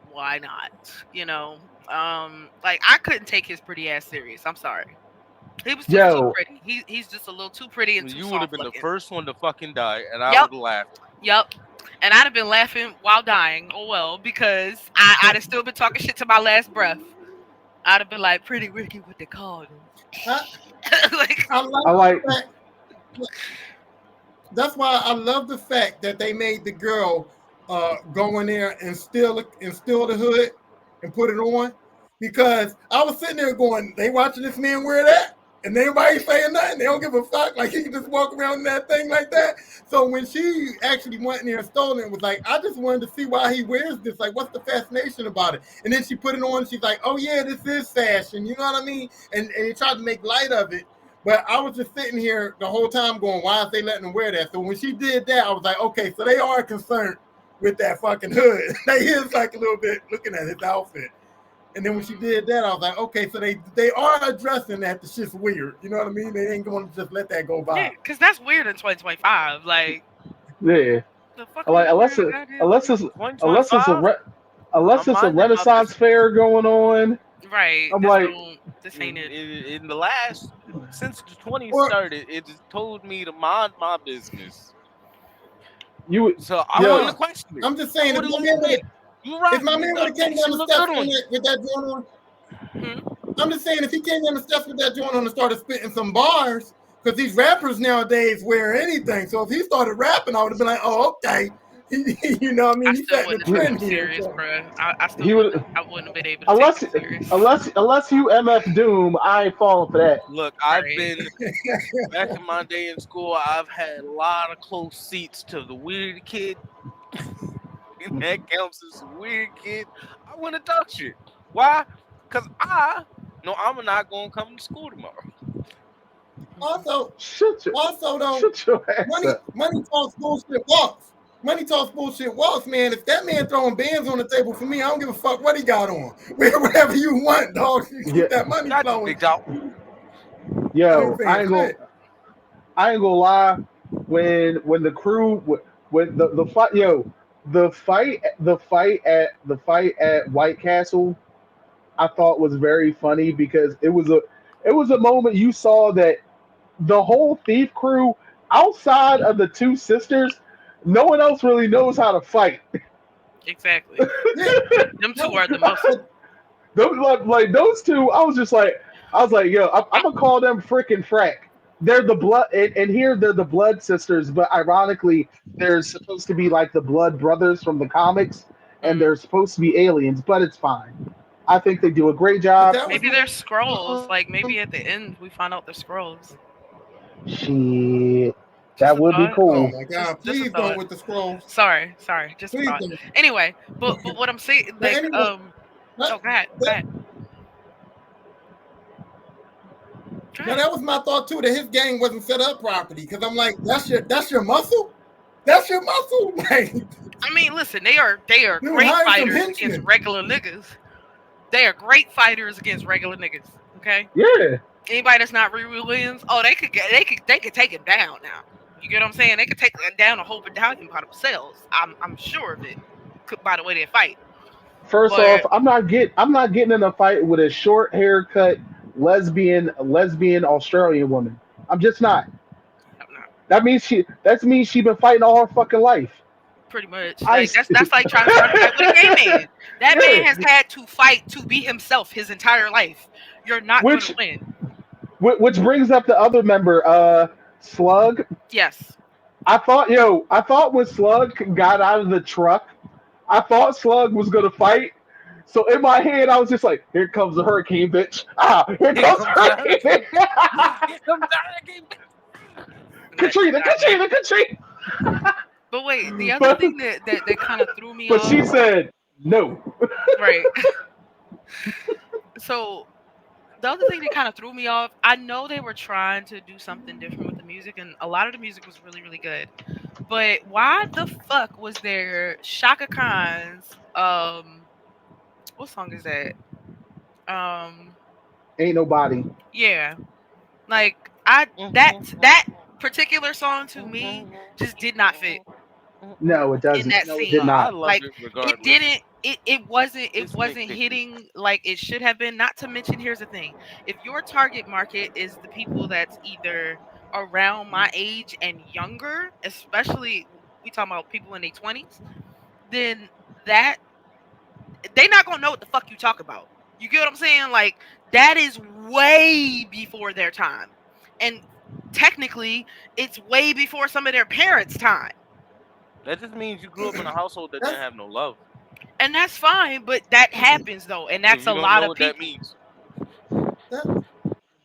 why not? You know, like I couldn't take his pretty ass serious. I'm sorry. He was just too yo, pretty. He's just a little too pretty and too You would have soft been the looking. first one to fucking die, and I Yep. would have laughed. Yep. And I'd have been laughing while dying. Oh well, because I'd have still been talking shit to my last breath. I'd have been like, pretty Ricky what they called him. I, Like, I like I like the fact. That's why I love the fact that they made the girl go in there and steal the hood and put it on, because I was sitting there going, they watching this man wear that, and everybody saying nothing. They don't give a fuck. Like he can just walk around in that thing like that. So when she actually went in there and stole it, and was like, I just wanted to see why he wears this. Like, what's the fascination about it? And then she put it on. And she's like, oh yeah, this is fashion. You know what I mean? And they tried to make light of it. But I was just sitting here the whole time going, why is they letting them wear that? So when she did that, I was like, okay, so they are concerned with that fucking hood. They is like a little bit looking at his outfit. And then when she did that, I was like, okay, so they are addressing that the shit's weird. You know what I mean? They ain't going to just let that go by. yeah, because that's weird in 2025. Like, yeah. the fuck Like are you unless wearing it, goddamn- unless it's unless it's 2025. unless I'm it's a minding my Renaissance business. fair going on. right. I'm like, This ain't it. In the last, since the 20s Or started, it just told me to mind my business. you would So I yo wouldn't have nah, questioned it. I'm just I saying, would have let it. You if right. my man would have came down She the look steps good on you. with that joint on, Hmm? I'm just saying, if he came down the steps with that joint on and started spitting some bars, because these rappers nowadays wear anything. So if he started rapping, I would have been like, oh, okay. You know what I mean? I He's still setting the wouldn't have taken trend him here. serious, So. bro. I still he wouldn't. would I wouldn't have been able to take unless him serious. unless you MF Doom, I ain't falling for that. Look, I've Right. been back in my day in school. I've had a lot of close seats to the weird kid, and that counts as a weird kid. I wouldn't have talked shit. Why? Because I know I'm not going to come to school tomorrow. Also, Shut your though, shut your ass up. money talks, bullshit walks. Money talks, bullshit walks, man. If that man throwing bands on the table for me, I don't give a fuck what he got on. Whatever you want, dog. You Yeah, keep that money Got you, flowing. big dog. I ain't yo, saying shit. I ain't gonna lie. When the crew when the fight the fight at White Castle, I thought was very funny because it was a moment you saw that the whole thief crew outside of the two sisters, no one else really knows how to fight. Exactly. Yeah, Them two no, are the muscle. Those like those two, I was like, yo, I'm gonna call them frickin' frack. They're the blood, and here they're the blood sisters, but ironically, they're supposed to be like the blood brothers from the comics, and Mm. they're supposed to be aliens, but it's fine. I think they do a great but job. that was Maybe they're scrolls. Like maybe at the end we find out they're scrolls. Shit, Just that a would be thought. oh cool. my Just god, just a please don't thought. with the scrolls. Sorry. Just a Please thought. don't. Anyway, but what I'm saying, But like, anyway, oh, that, go ahead. Go that, ahead. Go now ahead. that was my thought too, that his gang wasn't set up properly. Because I'm like, that's your muscle? That's your muscle? Like, I mean, listen, they are dude, great hire some fighters against henchmen. regular niggas. They are great fighters against regular niggas. Okay. Yeah, Anybody that's not Riri Williams, oh, they could take him down now. You get what I'm saying? They could take down a whole battalion by themselves. I'm sure of it. By the way they fight. first off, But I'm not getting in a fight with a short haircut lesbian Australian woman. I'm just not. I'm not. That means she been fighting all her fucking life. Pretty much. Like Ice. that's like trying to start a fight with a gay man. That man Yeah. has had to fight to be himself his entire life. You're not gonna Which win. which brings up the other member, Slug. Yes. I thought when Slug got out of the truck, I thought Slug was gonna fight. So in my head, I was just like, "Here comes the hurricane, bitch! Ah, here Here comes the comes the hurricane! hurricane. Bitch. Here comes the hurricane. That Katrina, did not Katrina, happen. Katrina!" But wait, the other But thing that kind of threw me but off, she said no. right? So the other thing that kind of threw me off, I know they were trying to do something different with the music, and a lot of the music was really, really good. But why the fuck was there Shaka Khan's what song is that? Um Ain't nobody. yeah. Like I that particular song to me just did not fit No, it in doesn't. that No, it did scene. I not. loved Like it it regardless. didn't it This makes wasn't it. hitting like it should have been. Not to mention, here's the thing. If your target market is the people that's either around my age and younger, especially we talking about people in their 20s, then that they not gonna know what the fuck you talk about. You get what I'm saying? Like that is way before their time. And technically it's way before some of their parents' time. That just means you grew up in a household that didn't That's have no love. And that's fine, but that happens though, and If that's you a don't lot know of what that people. means, that,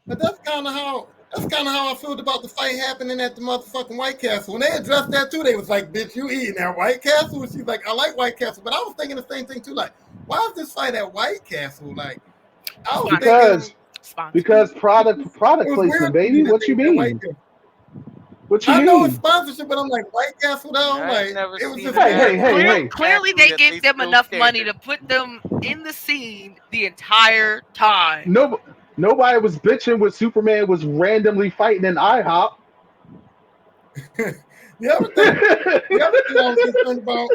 but that's kind of how I felt about the fight happening at the motherfucking White Castle. When they addressed that too, they was like, "Bitch, you eating that White Castle?" And she's like, "I like White Castle," but I was thinking the same thing too. Like, why is this fight at White Castle? Like, I was Sponsor, Because thinking sponsor. because it product was placement, weird to me baby. that What they you was at White mean? Castle. What you I know it's mean? sponsorship, but I'm like White Castle though. I ain't Like, never it was seen just a Hey, weird hey, damn to me. hey, White hey. Clearly, Castle, they yet gave they them still enough money standing. to put them in the scene the entire time. No, nobody was bitching when Superman was randomly fighting in IHOP. the other thing, the other thing I was concerned about.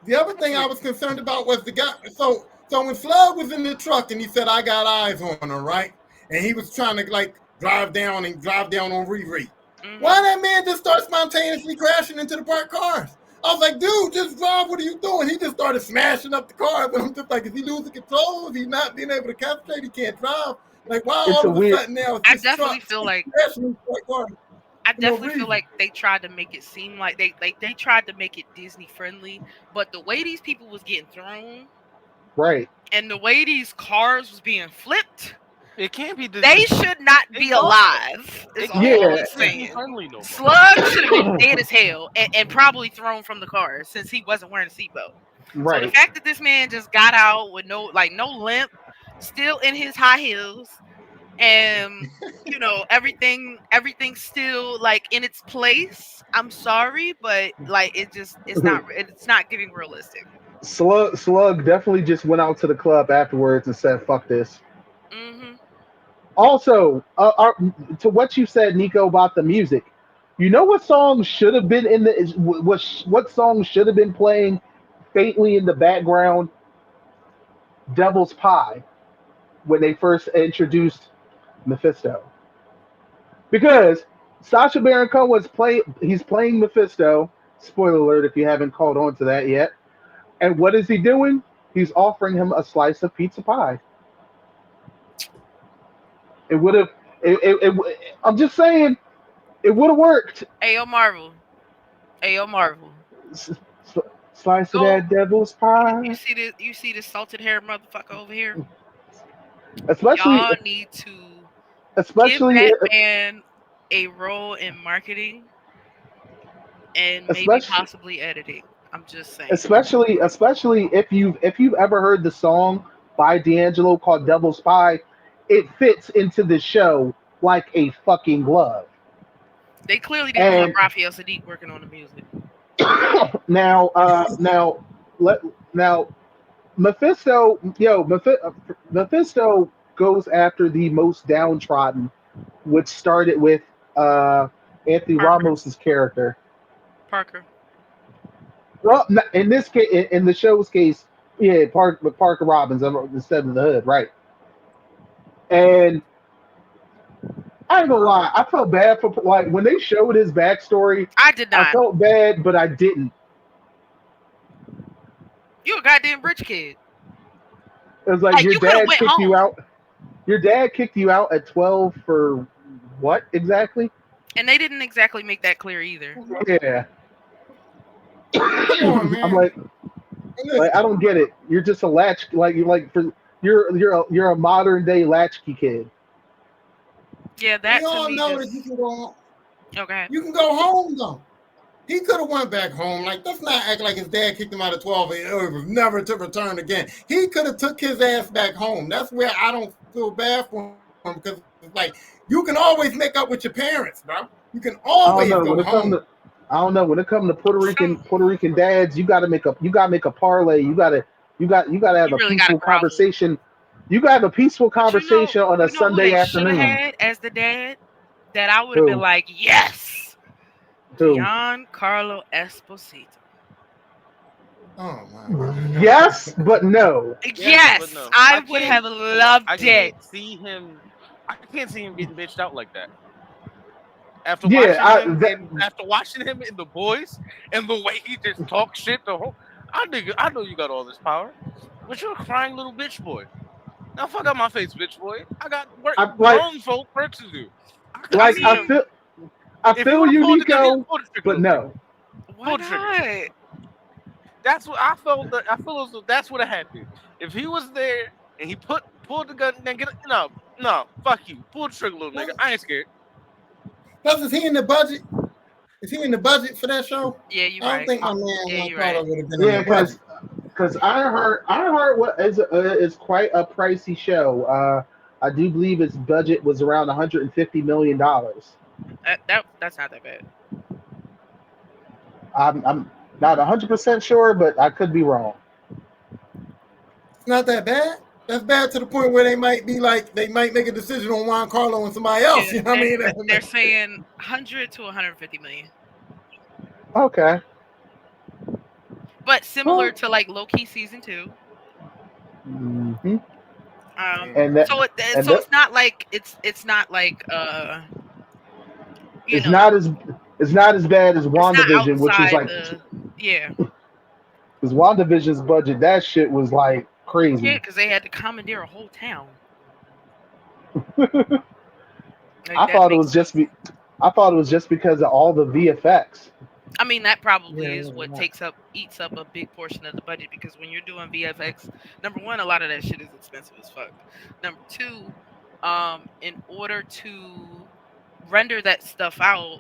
The other thing I was concerned about was the guy. So when Slug was in the truck and he said, "I got eyes on her," right? And he was trying to like drive down on Riri. Hmm. Why that man just start spontaneously crashing into the parked cars? I was like, dude, just drive. What are you doing? He just started smashing up the car. But I'm just like, is he losing control? Is he not being able to concentrate? He can't drive. Like, why It's all a of a weird. sudden now it's I this definitely truck feel like crashing into parked cars I for no definitely feel reason? like they tried to make it seem like they tried to make it Disney friendly, but the way these people was getting thrown Right. and the way these cars was being flipped, It can't be they Disney. should not be alive. Is It can't all Yeah. I'm be Disney saying. friendly no more. Slug should have been dead as hell and probably thrown from the car since he wasn't wearing a seatbelt. So the Right. fact that this man just got out with no limp, still in his high heels, and everything still like in its place. I'm sorry, but like it's not giving realistic. Slug definitely just went out to the club afterwards and said, "Fuck this." Hmm. Also, to what you said, Nico, about the music, you know what song should have been in the what song should have been playing faintly in the background? Devil's Pie when they first introduced Mephisto, because Sacha Baron Cohen he's playing Mephisto. Spoiler alert if you haven't caught on to that yet. And what is he doing? He's offering him a slice of pizza pie. It would have. I'm just saying, it would have worked. Ayo Marvel, Ayo Marvel, S- Slice of go. that devil's You pie. see this? You see this salted hair motherfucker over here? Especially, Y'all need to give especially, that man a role in marketing and maybe especially, possibly editing. I'm just saying. especially if you've ever heard the song by D'Angelo called "Devil's Pie," it fits into the show like a fucking glove. They clearly didn't have And Raphael Sadiq working on the music. now, let now Mephisto goes after the most downtrodden, which started with uh, Anthony Parker. Ramos's character. Parker. Well, in this case, in the show's case, yeah, Parker Robbins instead of the Hood, right? And I ain't gonna lie. I felt bad for like when they showed his backstory. I did I not. felt bad, but I didn't. You a goddamn rich kid. It was like Like your you could have dad went kicked you home, out. Your dad kicked you out at 12 for what exactly? and they didn't exactly make that clear either. Yeah. Come on, I'm man. like I Listen, don't get it. You're just a latch like you're a modern day latchkey kid. Yeah, we that to all me know that just you can go home. okay. You can go home though. He could have went back home. Like, let's not act like his dad kicked him out of 12 and it was never to return again. He could have took his ass back home. That's where I don't feel bad for him because it's like you can always make up with your parents, bro. You can I don't always know go when it comes home. to I don't know when it comes to Some Puerto Rican dads. You gotta make a parlay. You gotta have you a really gotta peaceful grovel. conversation. You gotta have a peaceful But conversation on a you know who Sunday they should have afternoon. had as the dad? That I would have been Who? like, yes, Who? Giancarlo Esposito. Oh my God. Yes, but no. Yes, but Yes, no. I I would can't. have No, I loved it. can't see him. I can't see him getting bitched out like that. After Yeah, watching him that, in after watching him in The Boys and the way he just talks shit the whole. I know you got all this power, but you're a crying little bitch boy. Now fuck out my face, bitch boy. I got work, I grown folk work to do. I I like see I him. mean, feel I If you feel want to you, pull the gun, Nico, pull the trigger, but little nigga. no. why Pull the trigger. not? That's what I felt. I feel as though that's what happened. If he was there and he pulled the gun, then get no, fuck you. Pull the trigger, little nigga. I ain't scared. Plus, is he in the budget? Is he in the budget for that show? Yeah, you I don't right. think my man Yeah, Juan you Carlo right. would have been in Yeah, the budget. because Ironheart is quite a pricey show. I do believe its budget was around $150 million. That's not that bad. I'm not 100% sure, but I could be wrong. It's not that bad. That's bad to the point where they might be like they might make a decision on Juan Carlo and somebody else. Yeah, You know what I mean? they're saying 100 to 150 million, Okay. but similar Well, to like Low Key season 2. hmm Mm. So and so that it's not like you it's know, not as bad as it's not WandaVision, which was outside like the yeah. because WandaVision's budget, that shit was like Yeah, crazy. because they had to commandeer a whole town. Like I that thought it makes was just sense. be, I thought it was just because of all the VFX. I mean, that Yeah, probably is what yeah. eats up a big portion of the budget because when you're doing VFX, number one, a lot of that shit is expensive as fuck. Number two, in order to render that stuff out,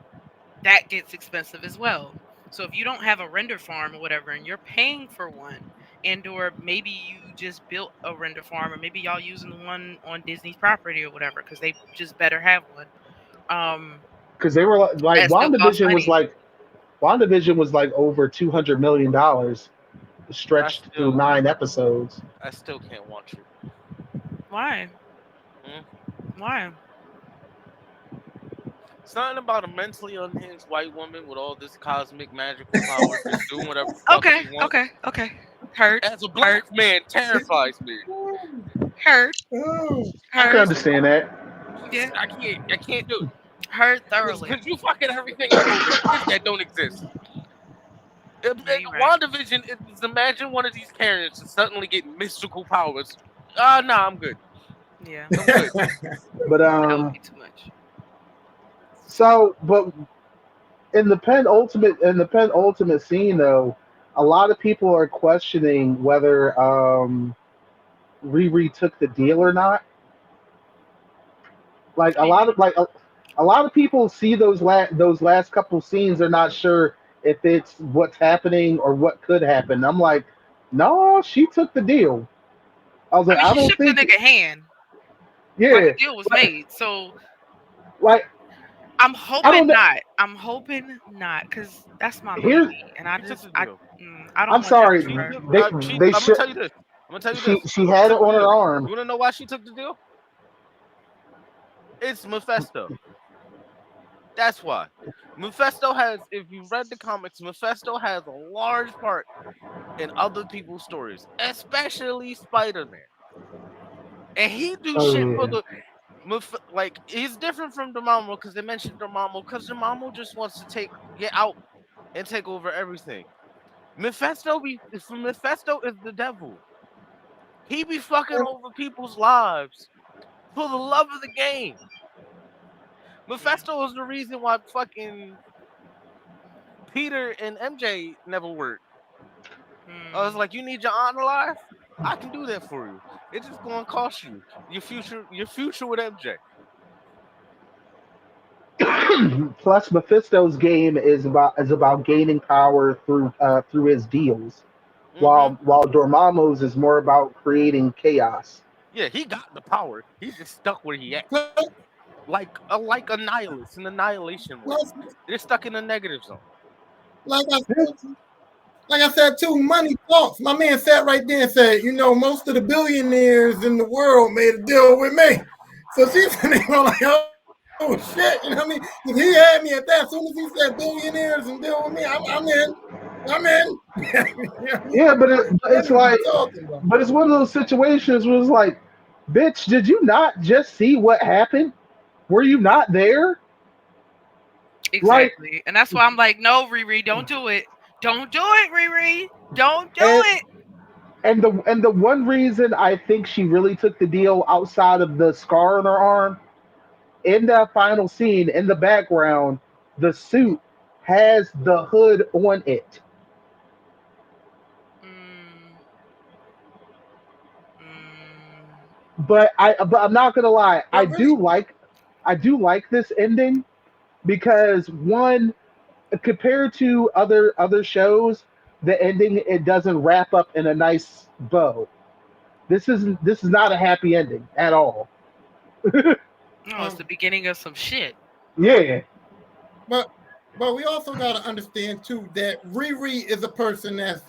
that gets expensive as well. So if you don't have a render farm or whatever, and you're paying for one, and or maybe you just built a render farm, or maybe y'all using the one on Disney's property or whatever, because they just better have one. Because they were like That still costs money. WandaVision was like over $200 million, I stretched through still, 9 episodes. I still can't watch it. Why? Mm. Why? Something about a mentally unhinged white woman with all this cosmic magical power just doing whatever the fuck she wants. Okay. Heard. As a black man, terrifies me. Heard. Oh, I can Heard. understand that. Yeah. I can't do it. Heard thoroughly. Because you fucking everything up over shit that don't exist. Yeah, you right. WandaVision is imagine one of these characters suddenly get mystical powers. Nah, I'm good. Yeah. I'm good. But That would be too much. but in the penultimate scene though, a lot of people are questioning whether Riri took the deal or not. Like What do you mean? a lot of people see those last couple scenes are not sure if it's what's happening or what could happen. I'm like, no, she took the deal. I was I like, mean, I she don't shook the think, nigga hand, but yeah, the deal was like, made. So like I'm I don't hoping know. not. I'm hoping not, cause that's my Here's, baby, and She took the I deal. I don't I'm want that sorry, for her. they I'm gonna should. tell you this. I'm gonna tell you this. She She had it took the on her deal. arm. You wanna know why she took the deal? It's Mephisto. That's why. Mephisto has, if you read the comics, Mephisto has a large part in other people's stories, especially Spider-Man. And he do Oh shit for yeah. the Like he's different from Dormammu because they mentioned Dormammu because Dormammu just wants to get out and take over everything. Mephisto is the devil. He be fucking over people's lives for the love of the game. Mephisto is the reason why fucking Peter and MJ never worked. I was like, you need your aunt alive? I can do that for you. It's just gonna cost you your future with MJ. Plus, Mephisto's game is about gaining power through his deals, Hmm. while Dormammu's is more about creating chaos. Yeah, he got the power. He's just stuck where he at. Like a nihilist in Annihilation World. Plus, They're stuck in the negative zone. like I said, like I said too, money talks. My man sat right there and said, you know, most of the billionaires in the world made a deal with me. So she's like, oh shit, you know what I mean? Because he had me at that. As soon as he said billionaires and deal with me, I'm in. I'm in. You know what I mean? Yeah, but it's Money be like, talking, bro. but it's one of those situations where it's like, bitch, did you not just see what happened? Were you not there? Like, Exactly. And that's why I'm like, no, Riri, don't do it. Don't do it, Riri. Don't do and it. and the one reason I think she really took the deal outside of the scar on her arm, in that final scene in the background, the suit has the hood on it. Mm, mm, But I'm not gonna lie, But really, I do like this ending because, one, compared to other shows, the ending, it doesn't wrap up in a nice bow. This is not a happy ending at all. no, it's um, the beginning of some shit. Yeah. but but we also gotta understand too that Riri is a person that's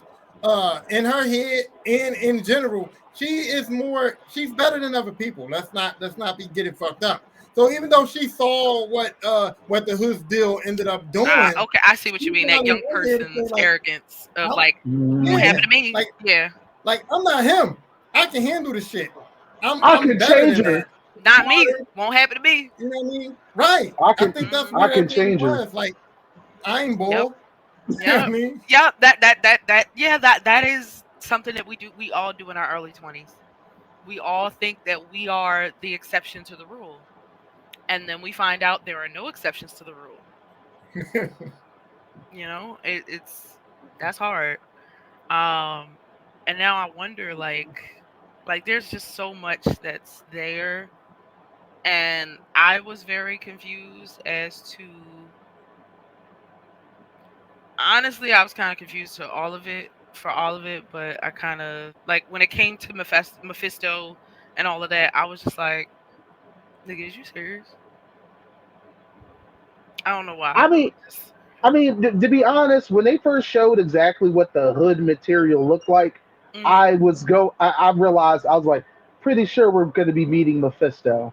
in her head and in general, she's better than other people. Let's not be getting fucked up. So even though she saw what the Hood's deal ended up doing, Okay, I see what you she's mean. That probably young in there to say person's like, arrogance of I'm, like, won't Mhm. happen yeah, to me. like Yeah, like I'm not him. I can handle the shit. I'm I I'm can better change than her. that. not me. Smarter, Won't happen to me. you know what I mean? Right. I I can think that's I where Hmm. can that thing change her. was. Like, I ain't Yep. bull. You know what I Yep. mean? Yep. That. Yeah. That is something that we do. We all do in our early 20s. We all think that we are the exception to the rule, and then we find out there are no exceptions to the rule. It's that's hard. Um, and now I wonder, like there's just so much that's there, and I was very confused as to. Honestly, I was kind of confused to all of it for all of it, but I kind of like when it came to Mephisto and all of that. I was just like, "Nigga, is you serious?" I don't know why. I mean, Just, to be honest, when they first showed exactly what the hood material looked like, mm, I realized, I was like, pretty sure we're going to be meeting Mephisto,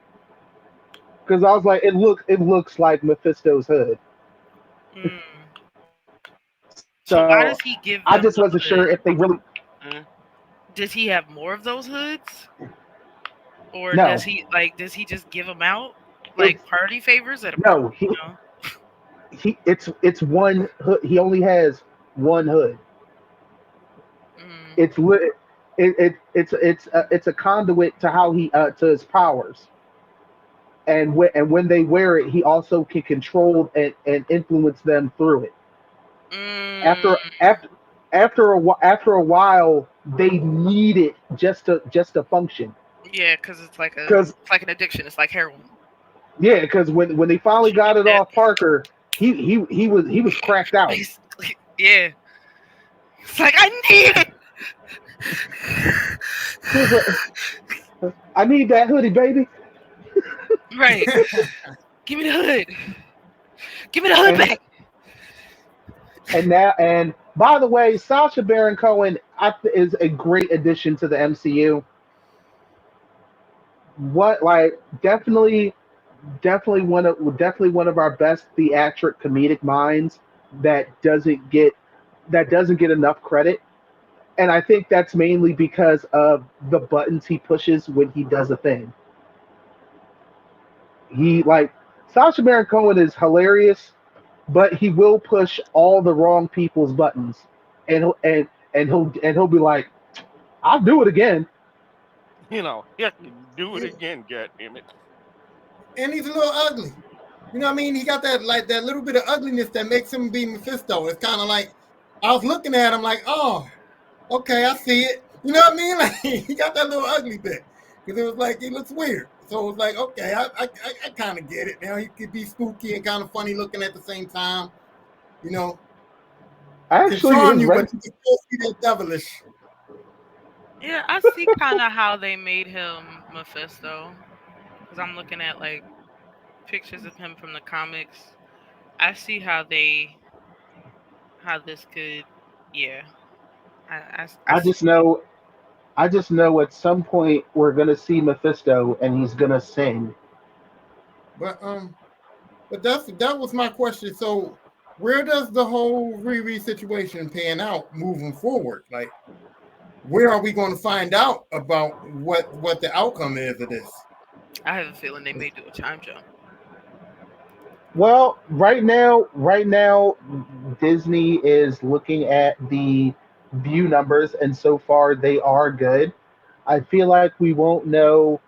because I was like, it looks like Mephisto's hood. mm. So So why does he I just give wasn't them the sure if hood? they really. Mm. Does he have more of those hoods, or No, does he just give them out like it's party favors at a party? no You know? it's one hood. He only has one hood. Mm, It's lit. It's a conduit to how to his powers, and when they wear it, he also can control and influence them through it. mm, After a while, they need it just to function. yeah, because Because it's like an addiction. It's like heroin. yeah, because when they finally Should got give it that off Parker, he was cracked out. basically. Yeah, it's like I need it. He was like, I need that hoodie, baby. Right. Give me the hood. Give me the hood And back. and by the way, Sacha Baron Cohen is a great addition to the MCU. What, like, definitely one of our best theatric comedic minds that doesn't get enough credit. And I think that's mainly because of the buttons he pushes when he does a thing. He like Sacha Baron Cohen is hilarious, but he will push all the wrong people's buttons, and he'll be like, "I'll do it again." Yeah, do it Yeah, again, God damn it. and he's a little ugly. You know what I mean? He got that like that little bit of ugliness that makes him be Mephisto. It's kind of like I was looking at him like, oh, okay, I see it. You know what I mean? Like he got that little ugly bit because it was like he looks weird. So it was like, okay, I kind of get it now. He could be spooky and kind of funny looking at the same time. You know, can Actually, charm his you, but red you can still see that devilish. Yeah, I see kind of how they made him Mephisto because I'm looking at like pictures of him from the comics. I see how this could, yeah. I I see. just know I just know at some point we're gonna see Mephisto and he's gonna sing. But that was my question. So where does the whole Riri situation pan out moving forward? Like where are we going to find out about what the outcome is of this? I have a feeling they may do a time jump. Well, right now, Disney is looking at the view numbers, and so far they are good. I feel like we won't know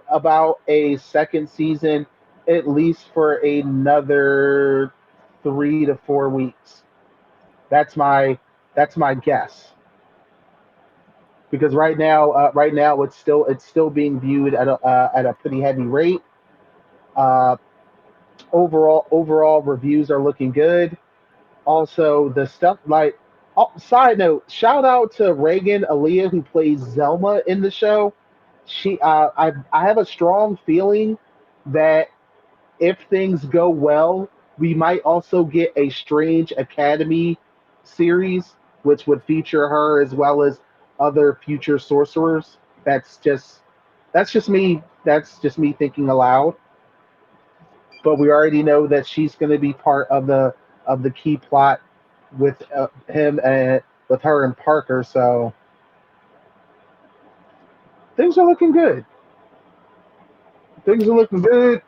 about a second season at least for another 3 to 4 weeks. That's my that's my guess because right now it's still being viewed at a pretty heavy rate. Uh, overall reviews are looking good. Also, the stuff like side note, shout out to Reagan Aaliyah who plays Zelma in the show. I have a strong feeling that if things go well, we might also get a Strange Academy series, which would feature her as well as other future sorcerers. That's just me. That's just me thinking aloud. But we already know that she's going to be part of the key plot with him and with her and Parker. So things are looking good. Things are looking good,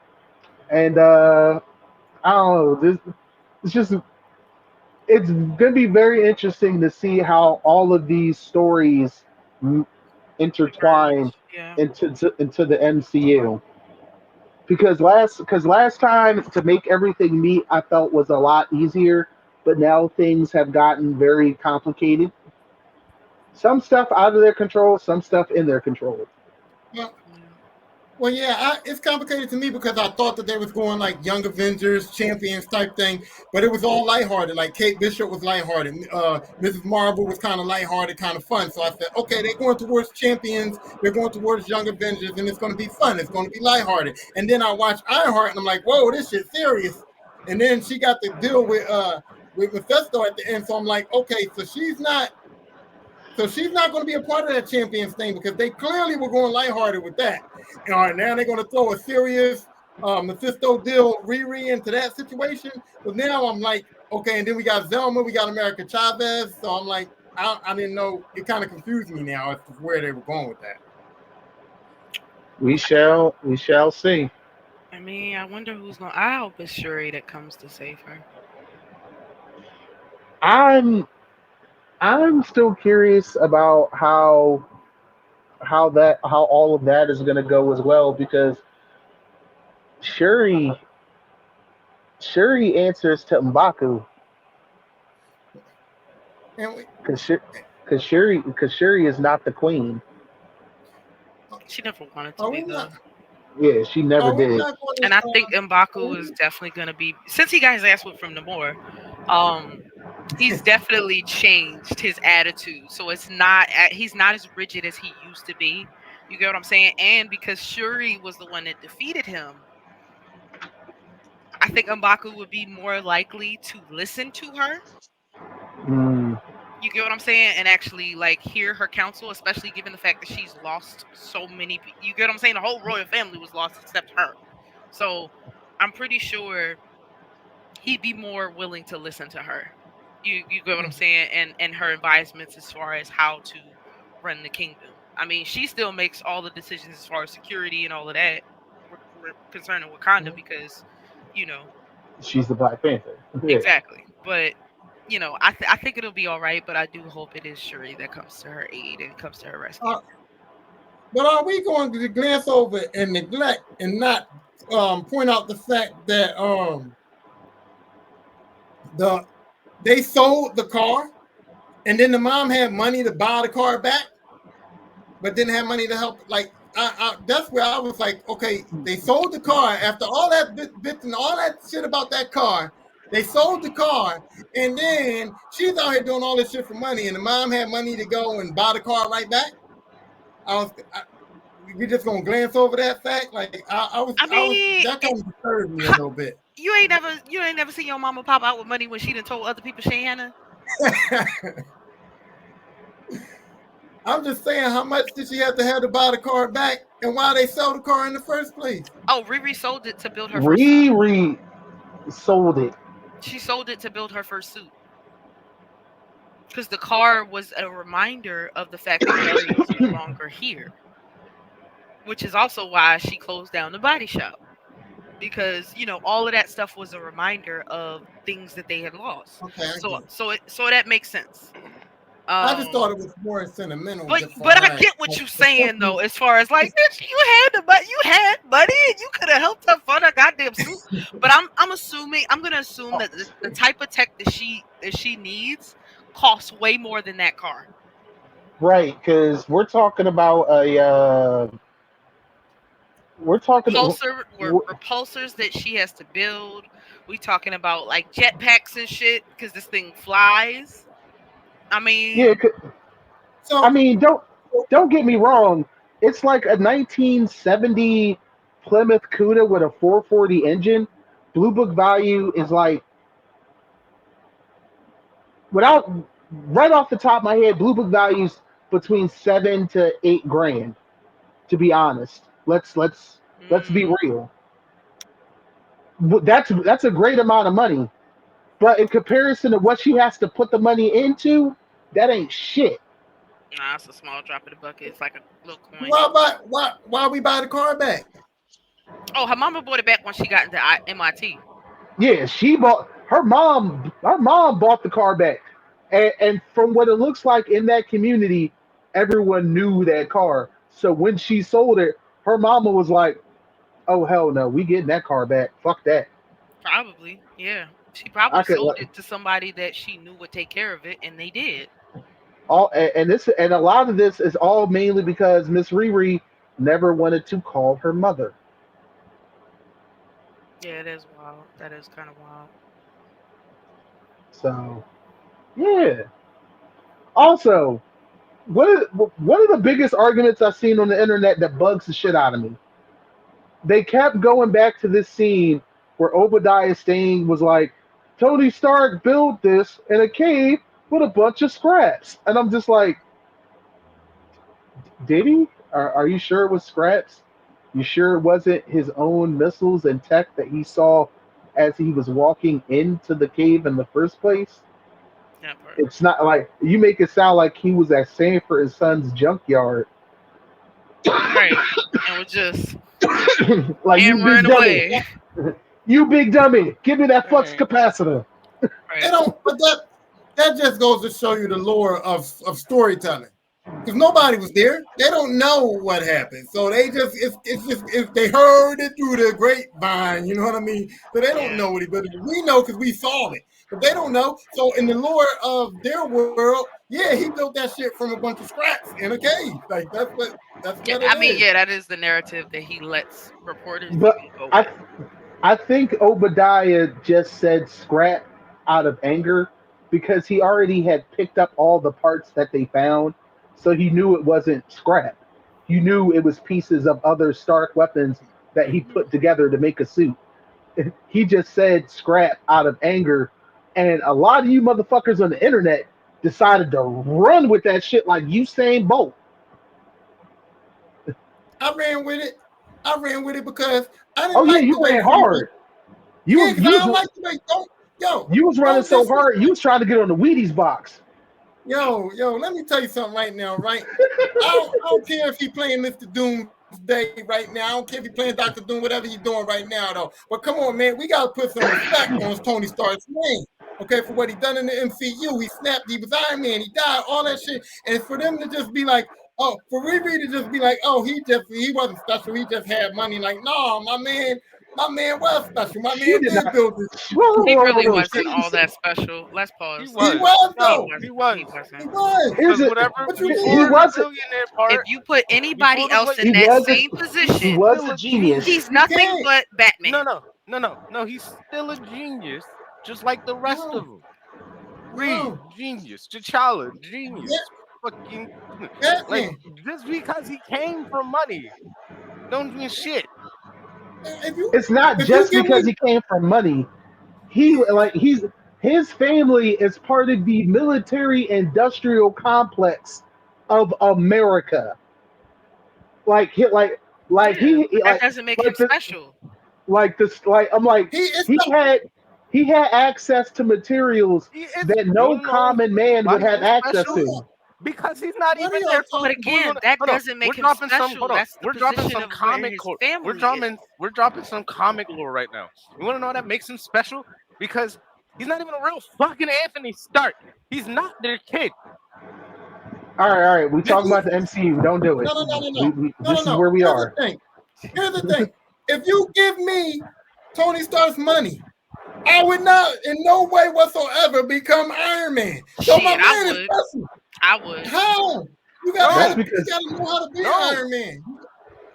and I don't know. It's just it's going to be very interesting to see how all of these stories intertwine Converge. Yeah. into the MCU. Because last time to make everything meet, I felt was a lot easier, but now things have gotten very complicated. Some stuff out of their control, some stuff in their control. Well, Yeah. well, yeah, it's complicated to me because I thought that they was going like Young Avengers, Champions type thing, but it was all lighthearted. Like Kate Bishop was lighthearted, Mrs. Marvel was kind of lighthearted, kind of fun. So I said, okay, they're going towards Champions, they're going towards Young Avengers, and it's going to be fun. It's going to be lighthearted. And then I watched Ironheart, and I'm like, whoa, this shit's serious. And then she got to deal with Mephisto at the end, so I'm like, okay, so she's not going to be a part of that champions thing because they clearly were going lighthearted with that. And all right, now they're going to throw a serious Mephisto deal Riri into that situation. But now I'm like, okay, and then we got Zelma, we got America Chavez. So I'm like, I didn't know. It kind of confused me now as to where they were going with that. We shall see. I mean, I wonder who's going. I hope it's Shuri that comes to save her. I'm I'm still curious about how all of that is going to go as well because Shuri Shuri answers to M'Baku And we, because Shuri is not the queen. She never wanted to are be we not? though. Yeah, she never Are we did. not going And to? I think M'Baku is definitely going to be, since he got his ass whipped from Namor, um, he's definitely changed his attitude. So he's not as rigid as he used to be. You get what I'm saying? And because Shuri was the one that defeated him, I think M'Baku would be more likely to listen to her. Mm, You get what I'm saying? And actually, like, hear her counsel, especially given the fact that she's lost so many. You get what I'm saying? The whole royal family was lost except her. So I'm pretty sure he'd be more willing to listen to her. You get what I'm saying? And her advisements as far as how to run the kingdom. I mean, she still makes all the decisions as far as security and all of that, concerning Wakanda because, you know, She's the Black Panther. Yeah. exactly. But you know, I think it'll be all right. But I do hope it is Shuri that comes to her aid and comes to her rescue. But are we going to glance over and neglect and not point out the fact that they sold the car, and then the mom had money to buy the car back, but didn't have money to help? Like, that's where I was like, okay, they sold the car after all that bit and all that shit about that car. They sold the car, and then she's out here doing all this shit for money, and the mom had money to go and buy the car right back. We just gonna glance over that fact. Like I was that kind of disturbed me a little bit. You ain't never seen your mama pop out with money when she done told other people she ain't had none? I'm just saying, how much did she have to buy the car back, and why they sell the car in the first place? Oh, Riri sold it to build her first suit. Riri sold it. She sold it to build her first suit. Because the car was a reminder of the fact that Mary was no longer here. Which is also why she closed down the body shop. Because, you know, all of that stuff was a reminder of things that they had lost. Okay. So that makes sense. I just thought it was more sentimental. But I get what you're saying though, as far as like, bitch, you had money, and you could have helped her fund a goddamn suit. But I'm gonna assume that the type of tech that she needs costs way more than that car. Right, because we're talking about repulsors that she has to build. We talking about like jetpacks and shit because this thing flies. I mean, yeah. So I mean, don't get me wrong. It's like a 1970 Plymouth Cuda with a 440 engine. Blue Book value is like, right off the top of my head, Blue Book values between $7,000 to $8,000. To be honest, let's be real. That's a great amount of money. But in comparison to what she has to put the money into, that ain't shit. Nah, it's a small drop in the bucket. It's like a little coin. Why we buy the car back? Oh, her mama bought it back when she got into MIT. Yeah, her mom bought the car back. And from what it looks like in that community, everyone knew that car. So when she sold it, her mama was like, oh, hell no, we getting that car back. Fuck that. Probably, yeah. She probably sold it to somebody that she knew would take care of it, and they did. And a lot of this is all mainly because Miss Riri never wanted to call her mother. Yeah, it is wild. That is kind of wild. So, yeah. Also, one of the biggest arguments I've seen on the internet that bugs the shit out of me. They kept going back to this scene where Obadiah Stane was like, Tony Stark built this in a cave with a bunch of scraps. And I'm just like, did he? Are you sure it was scraps? You sure it wasn't his own missiles and tech that he saw as he was walking into the cave in the first place? Yeah, it's not like you make it sound like he was at Sanford and Son's junkyard. Right. And was just like, you big away. Dummy. You big dummy. Give me that flux capacitor. Right. But that just goes to show you the lore of storytelling. Because nobody was there. They don't know what happened. So they just if they heard it through the grapevine, you know what I mean? So they don't know what he built. We know because we saw it. But they don't know. So in the lore of their world, yeah, he built that shit from a bunch of scraps in a cave. Like that's what I mean, yeah, that is the narrative that he lets reporters but go with. I think Obadiah just said scrap out of anger because he already had picked up all the parts that they found. So he knew it wasn't scrap. He knew it was pieces of other Stark weapons that he put together to make a suit. He just said scrap out of anger. And a lot of you motherfuckers on the internet decided to run with that shit like Usain Bolt. I ran with it because I didn't you ran hard. You was running so hard, you was trying to get on the Wheaties box. Yo, let me tell you something right now, right? I don't care if he playing Mr. Doom day right now. I don't care if he's playing Dr. Doom, whatever he's doing right now, though. But come on, man, we gotta put some respect on Tony Stark's name. Okay, for what he done in the MCU. He snapped, he was Iron Man, he died, all that shit. And for them to just be like, oh, for Riri to just be like, oh, he wasn't special, he just had money. Like, no, my man was special. My She man did did not. build this. He really wasn't She- all that special. Let's pause. He He was. was No, though. he He was. He wasn't. was. Here's Because it. whatever What you before He mean? the wasn't. billionaire part, If you put anybody before the else billionaire, in that wasn't. same He position, was still a a genius. genius. he's nothing can't. but Batman. No. He's still a genius, just like the rest No, of them. Reed, no. genius. T'Challa, Yeah, genius. Fucking like Batman. just because he came from money, don't mean shit. It's not If you just give because me he came from money. His family is part of the military industrial complex of America. Like he like like Yeah, he but that like doesn't make him like the special. like this like I'm like it's he not had he had access to materials He is that no no. common man Why would he's have so access special? to. Because he's not what are even y'all there. But talking again, that Hold on. doesn't make We're him dropping some. special. Hold on. That's the We're dropping position some of where comic. his We're family dropping. is. We're dropping some comic lore right now. You want to know what that makes him special? Because he's not even a real fucking Anthony Stark. He's not their kid. All right. We talking about the MCU. Don't do it. This is No. where we Here's are. the thing. Here's the thing. If you give me Tony Stark's money, I would not in no way whatsoever become Iron Man. So my Shit, I man is would. special. I would. How? You No. That's gotta because know how to be No. Iron Man.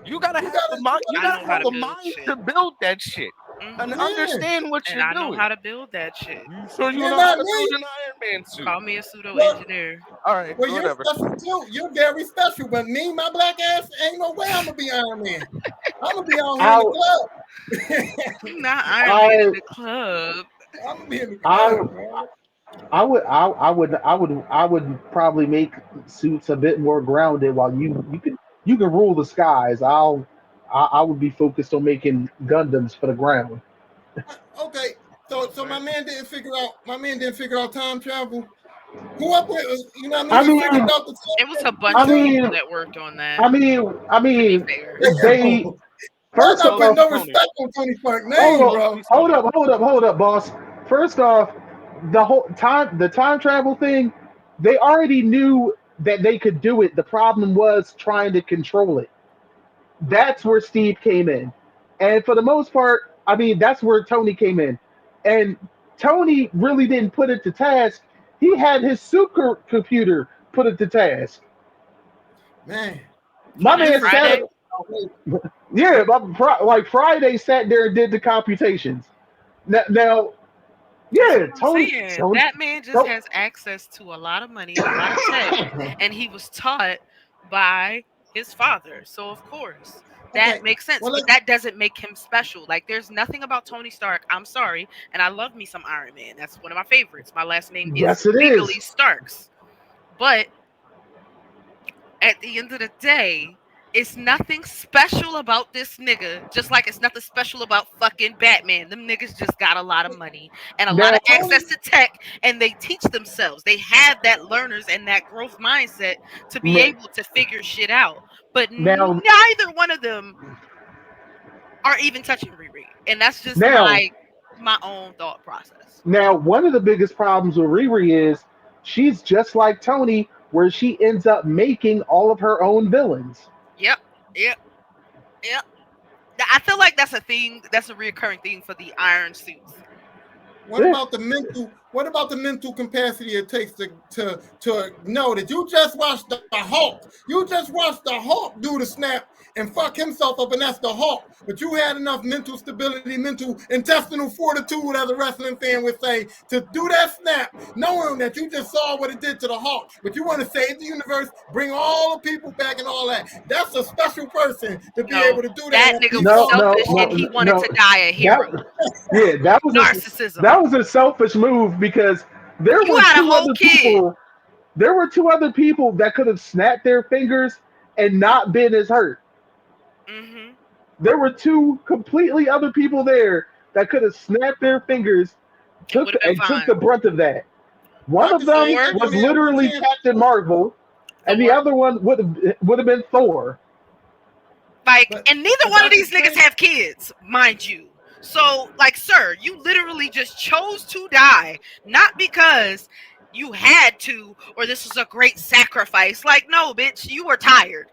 You gotta You have gotta- the mind. You I gotta know how have to the build mind shit. to build that shit and Mhm. understand what And you're I know doing. how to build that shit. You sure you You're know how not to build me. an Iron Man suit? Call me a pseudo Well, engineer. All right, Well, you're whatever. special too. You're very special. But me, my black ass, ain't no way I'm gonna be Iron Man. I'm gonna be out here in the club. I'm not Iron Man in I the club. I'm gonna be in the I club, man. I would probably make suits a bit more grounded while you can rule the skies. I would be focused on making Gundams for the ground. Okay, so my man didn't figure out time travel. Who up with you know what I I mean? He figured mean out the It was a time bunch I of mean people that worked on that. I mean I To be mean fair, they travel. I'm first not putting off no Tony. respect on Tony Stark's name, bro. hold up, boss. First off, the time travel thing, they already knew that they could do it. The problem was trying to control it. That's where Steve came in. And for the most part, I mean, that's where Tony came in. And Tony really didn't put it to task. He had his supercomputer put it to task. Man, My on that man sat, Friday, yeah, like Friday sat there and did the computations. Now that's yeah, what I'm saying. Tony, That man just Tony has access to a lot of money and a lot of tech, and he was taught by his father. So of course that okay. makes sense, Well, but that doesn't make him special. Like there's nothing about Tony Stark. I'm sorry, and I love me some Iron Man. That's one of my favorites. My last name is yes, it legally is. Starks, but at the end of the day, it's nothing special about this nigga. Just like it's nothing special about fucking Batman. Them niggas just got a lot of money and a lot Now, of access to tech, and they teach themselves. They have that learners and that growth mindset to be able to figure shit out. But now, neither one of them are even touching Riri, and that's just now, my own thought process. now, one of the biggest problems with Riri is she's just like Tony, where she ends up making all of her own villains. Yep, yep, yep. I feel like that's a thing. That's a reoccurring thing for the iron suits. what about the mental? What about the mental capacity it takes to know that you just watched the Hulk? You just watched the Hulk do the snap and fuck himself up, and that's the Hulk. But you had enough mental stability, mental intestinal fortitude, as a wrestling fan would say, to do that snap, knowing that you just saw what it did to the Hulk. But you want to save the universe, bring all the people back, and all that. That's a special person to be No, able to do that that. nigga No, was selfish and he wanted to die a hero. Narcissism. That was a selfish move because there You were had a two whole other kid. people. There were two other people that could have snapped their fingers and not been as hurt. Mm-hmm. There were two completely other people there that could have snapped their fingers, It would have been took fine. the brunt of that. One of Dr. them Thor? was literally Captain Marvel, and the Thor. other one would have been Thor. Like, But- and neither but one of that's these the niggas thing. have kids, mind you. So, like, sir, you literally just chose to die, not because you had to or this was a great sacrifice. Like, no, bitch, you were tired.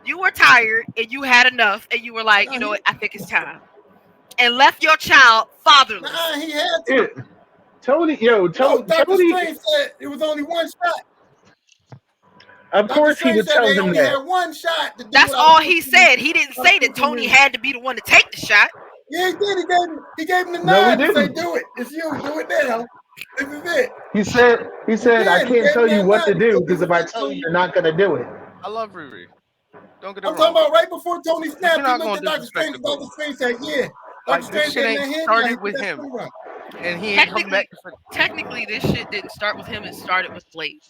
You were tired and you had enough, and you were like, you know what, I think it's time. And left your child fatherless. Nah, he had to. Dude, Tony, No, Dr. Tony. Strange said it was only one shot. Of Dr. course, he Strange would said tell they him only that. had one shot to do That's what I all was he supposed to do. said. He didn't say that Tony had to be the one to take the shot. Yeah, he did. He gave him the No, he nod to say, didn't. "Do it. It's you. Do it now. This is it." He said, I did. He can't gave tell him you that what to nod. do So because if I tell you, you're not going to do it. I love Riri. Don't get it I'm wrong. talking about right before Tony snapped. He not looked at gonna Dr. Strange. disrespect the Dr. Strange said, "Yeah." Like, Dr. this Strange shit gave him ain't that hand. started He with did that him. spin run. And he ain't coming back. Technically, this shit didn't start with him. It started with Blade.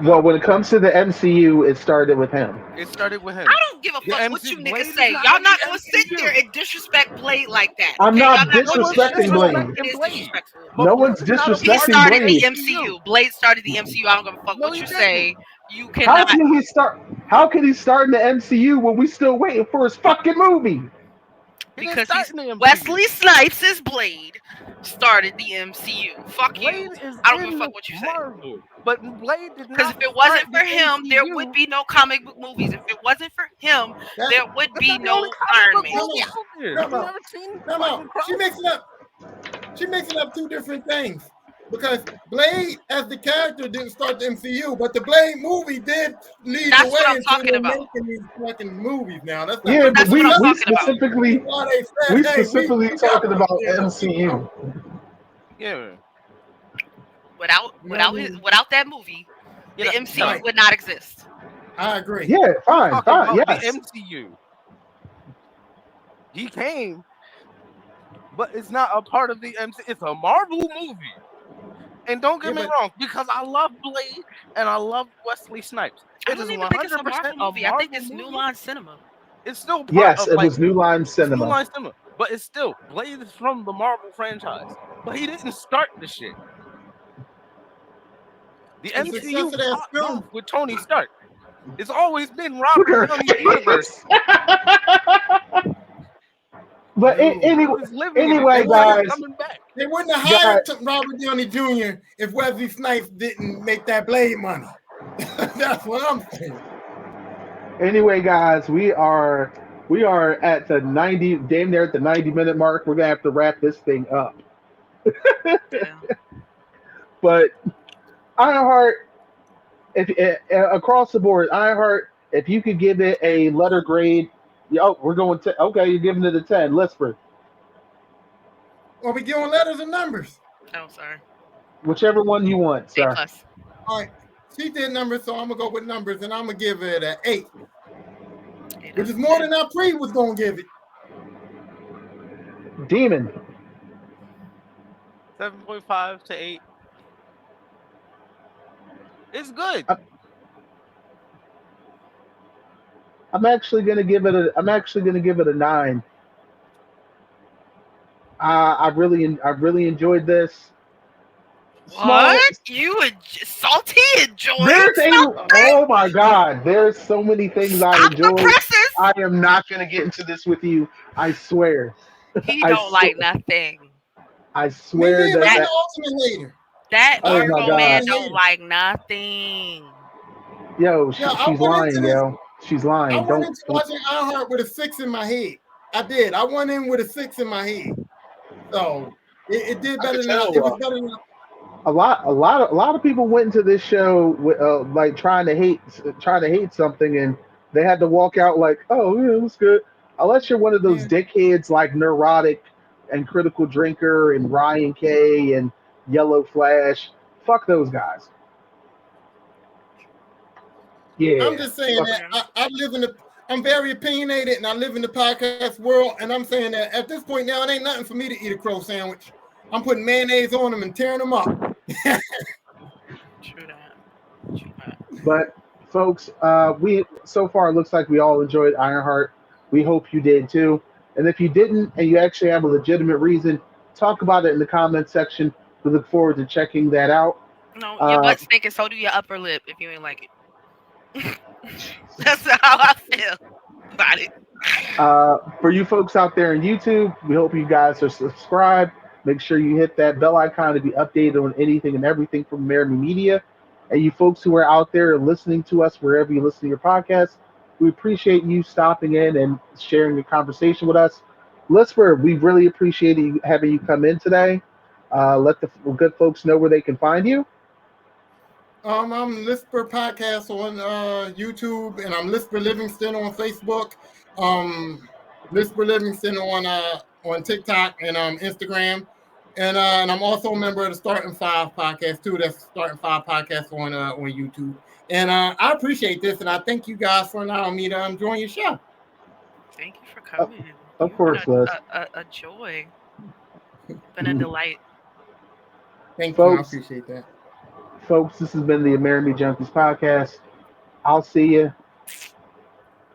Well, when it comes to the MCU, it started with him. It started with him. I don't give a The fuck what MC you Blade niggas is say. not Y'all in not the gonna sit MCU. there and disrespect Blade like that. I'm okay? not Y'all not gonna disrespecting sit Blade. there. It is Blade. disrespectful. But No Blade one's is not a He disrespecting part of started Blade. the MCU. Blade started the MCU. I don't give a fuck No, what he you didn't. say. You How cannot. can he start? How can he start in the MCU when we still waiting for his fucking movie? He didn't Because start he's in the MCU. Wesley Snipes' is Blade started the MCU. Fuck Blade you. is I don't give a in fuck what you say. Marvel, but Blade did Because not. if it wasn't start for the him, there MCU. would be no comic book movies. If it wasn't for him, That- there would That's be not the only no comic Iron book Man. movie out there. No, You no. never seen No, fucking no. Crow? She's mixing up two different things. Because Blade, as the character, didn't start the MCU, but the Blade movie did lead That's the what way I'm into talking them about. making these fucking movies now. That's not, Yeah, but That's what I'm we talking about. specifically why they said, we hey, specifically we got talking about something here. MCU. Yeah. Without that movie, the Yeah, MCU right. would not exist. I agree. Yeah, fine, talking about yes. the MCU. He came, but it's not a part of the MCU. It's a Marvel movie. And don't get Yeah, me but- wrong, because I love Blade and I love Wesley Snipes. I It is don't even think it's a 100% Marvel movie. I think it's movie. New Line Cinema. It's still part Yes, of it was New Line it's New Cinema. Line Cinema, but it's still Blade is from the Marvel franchise. But he didn't start the shit. The It's a MCU sensitive popped film. off with Tony Stark. It's always been Robert Downey's universe. But anyway, guys, coming back. They wouldn't have hired Robert Downey Jr. if Wesley Snipes didn't make that Blade money. That's what I'm saying. Anyway, guys, we are at the 90, damn near at the 90-minute mark. We're gonna have to wrap this thing up. Yeah. But Ironheart, across the board, Ironheart, if you could give it a letter grade, we're going to okay. You're giving it a 10. Lisper, Are we giving letters or numbers? Oh, sorry. whichever one you want, A sir. plus. All right. She did numbers, so I'm gonna go with numbers, and I'm gonna give it an 8, which is more than I pre was gonna give it. Demon, 7.5 to 8. It's good. I'm actually gonna give it a 9. I really enjoyed this. What? You salty enjoy? Oh my god, there's so many things I Stop the enjoyed. presses. I am not gonna get into this with you. I swear. He I don't like nothing. I swear Me neither. I'm that the ultimate hater. That Oh my Virgo God. man don't like nothing. yo, Yeah, I she's went lying, into this- yo. She's I lying. went Don't. into watching Ironheart with a 6 in my head. I did. I went in with a 6 in my head. So it did better than it was better than A lot of people went into this show with like trying to hate something, and they had to walk out like, oh yeah, it was good. Unless you're one of those dickheads like Neurotic and Critical Drinker and Ryan K and Yellow Flash, fuck those guys. Yeah, I'm just saying that I live in the. I'm very opinionated, and I live in the podcast world. And I'm saying that at this point now, it ain't nothing for me to eat a crow sandwich. I'm putting mayonnaise on them and tearing them up. True that. But folks, we so far it looks like we all enjoyed Ironheart. We hope you did too. And if you didn't, and you actually have a legitimate reason, talk about it in the comment section. We look forward to checking that out. No, your butt stink, and so do your upper lip if you ain't like it. That's how I feel. about it. For you folks out there on YouTube, we hope you guys are subscribed. Make sure you hit that bell icon to be updated on anything and everything from Amerime Media. And you folks who are out there listening to us wherever you listen to your podcast, we appreciate you stopping in and sharing the conversation with us. Lisper, we really appreciate you having you come in today. Let the good folks know where they can find you. I'm Lisper Podcast on YouTube, and I'm Lisper Livingston on Facebook. Lisper Livingston on TikTok and Instagram, and I'm also a member of the Starting Five Podcast too. That's Starting Five Podcast on YouTube. And I appreciate this, and I thank you guys for allowing me to join your show. Thank you for coming. Of You've course, been Liz. a joy. Been a delight. Thank you. I Folks, appreciate that. folks, this has been the Amerime Junkies podcast. I'll see you.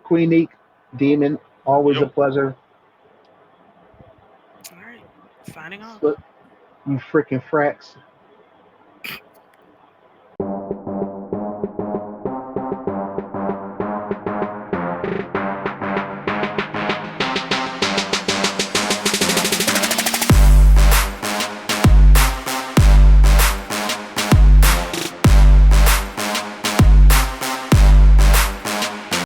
Queenique, Demon, always a pleasure. All right. Signing off. You freaking fracks.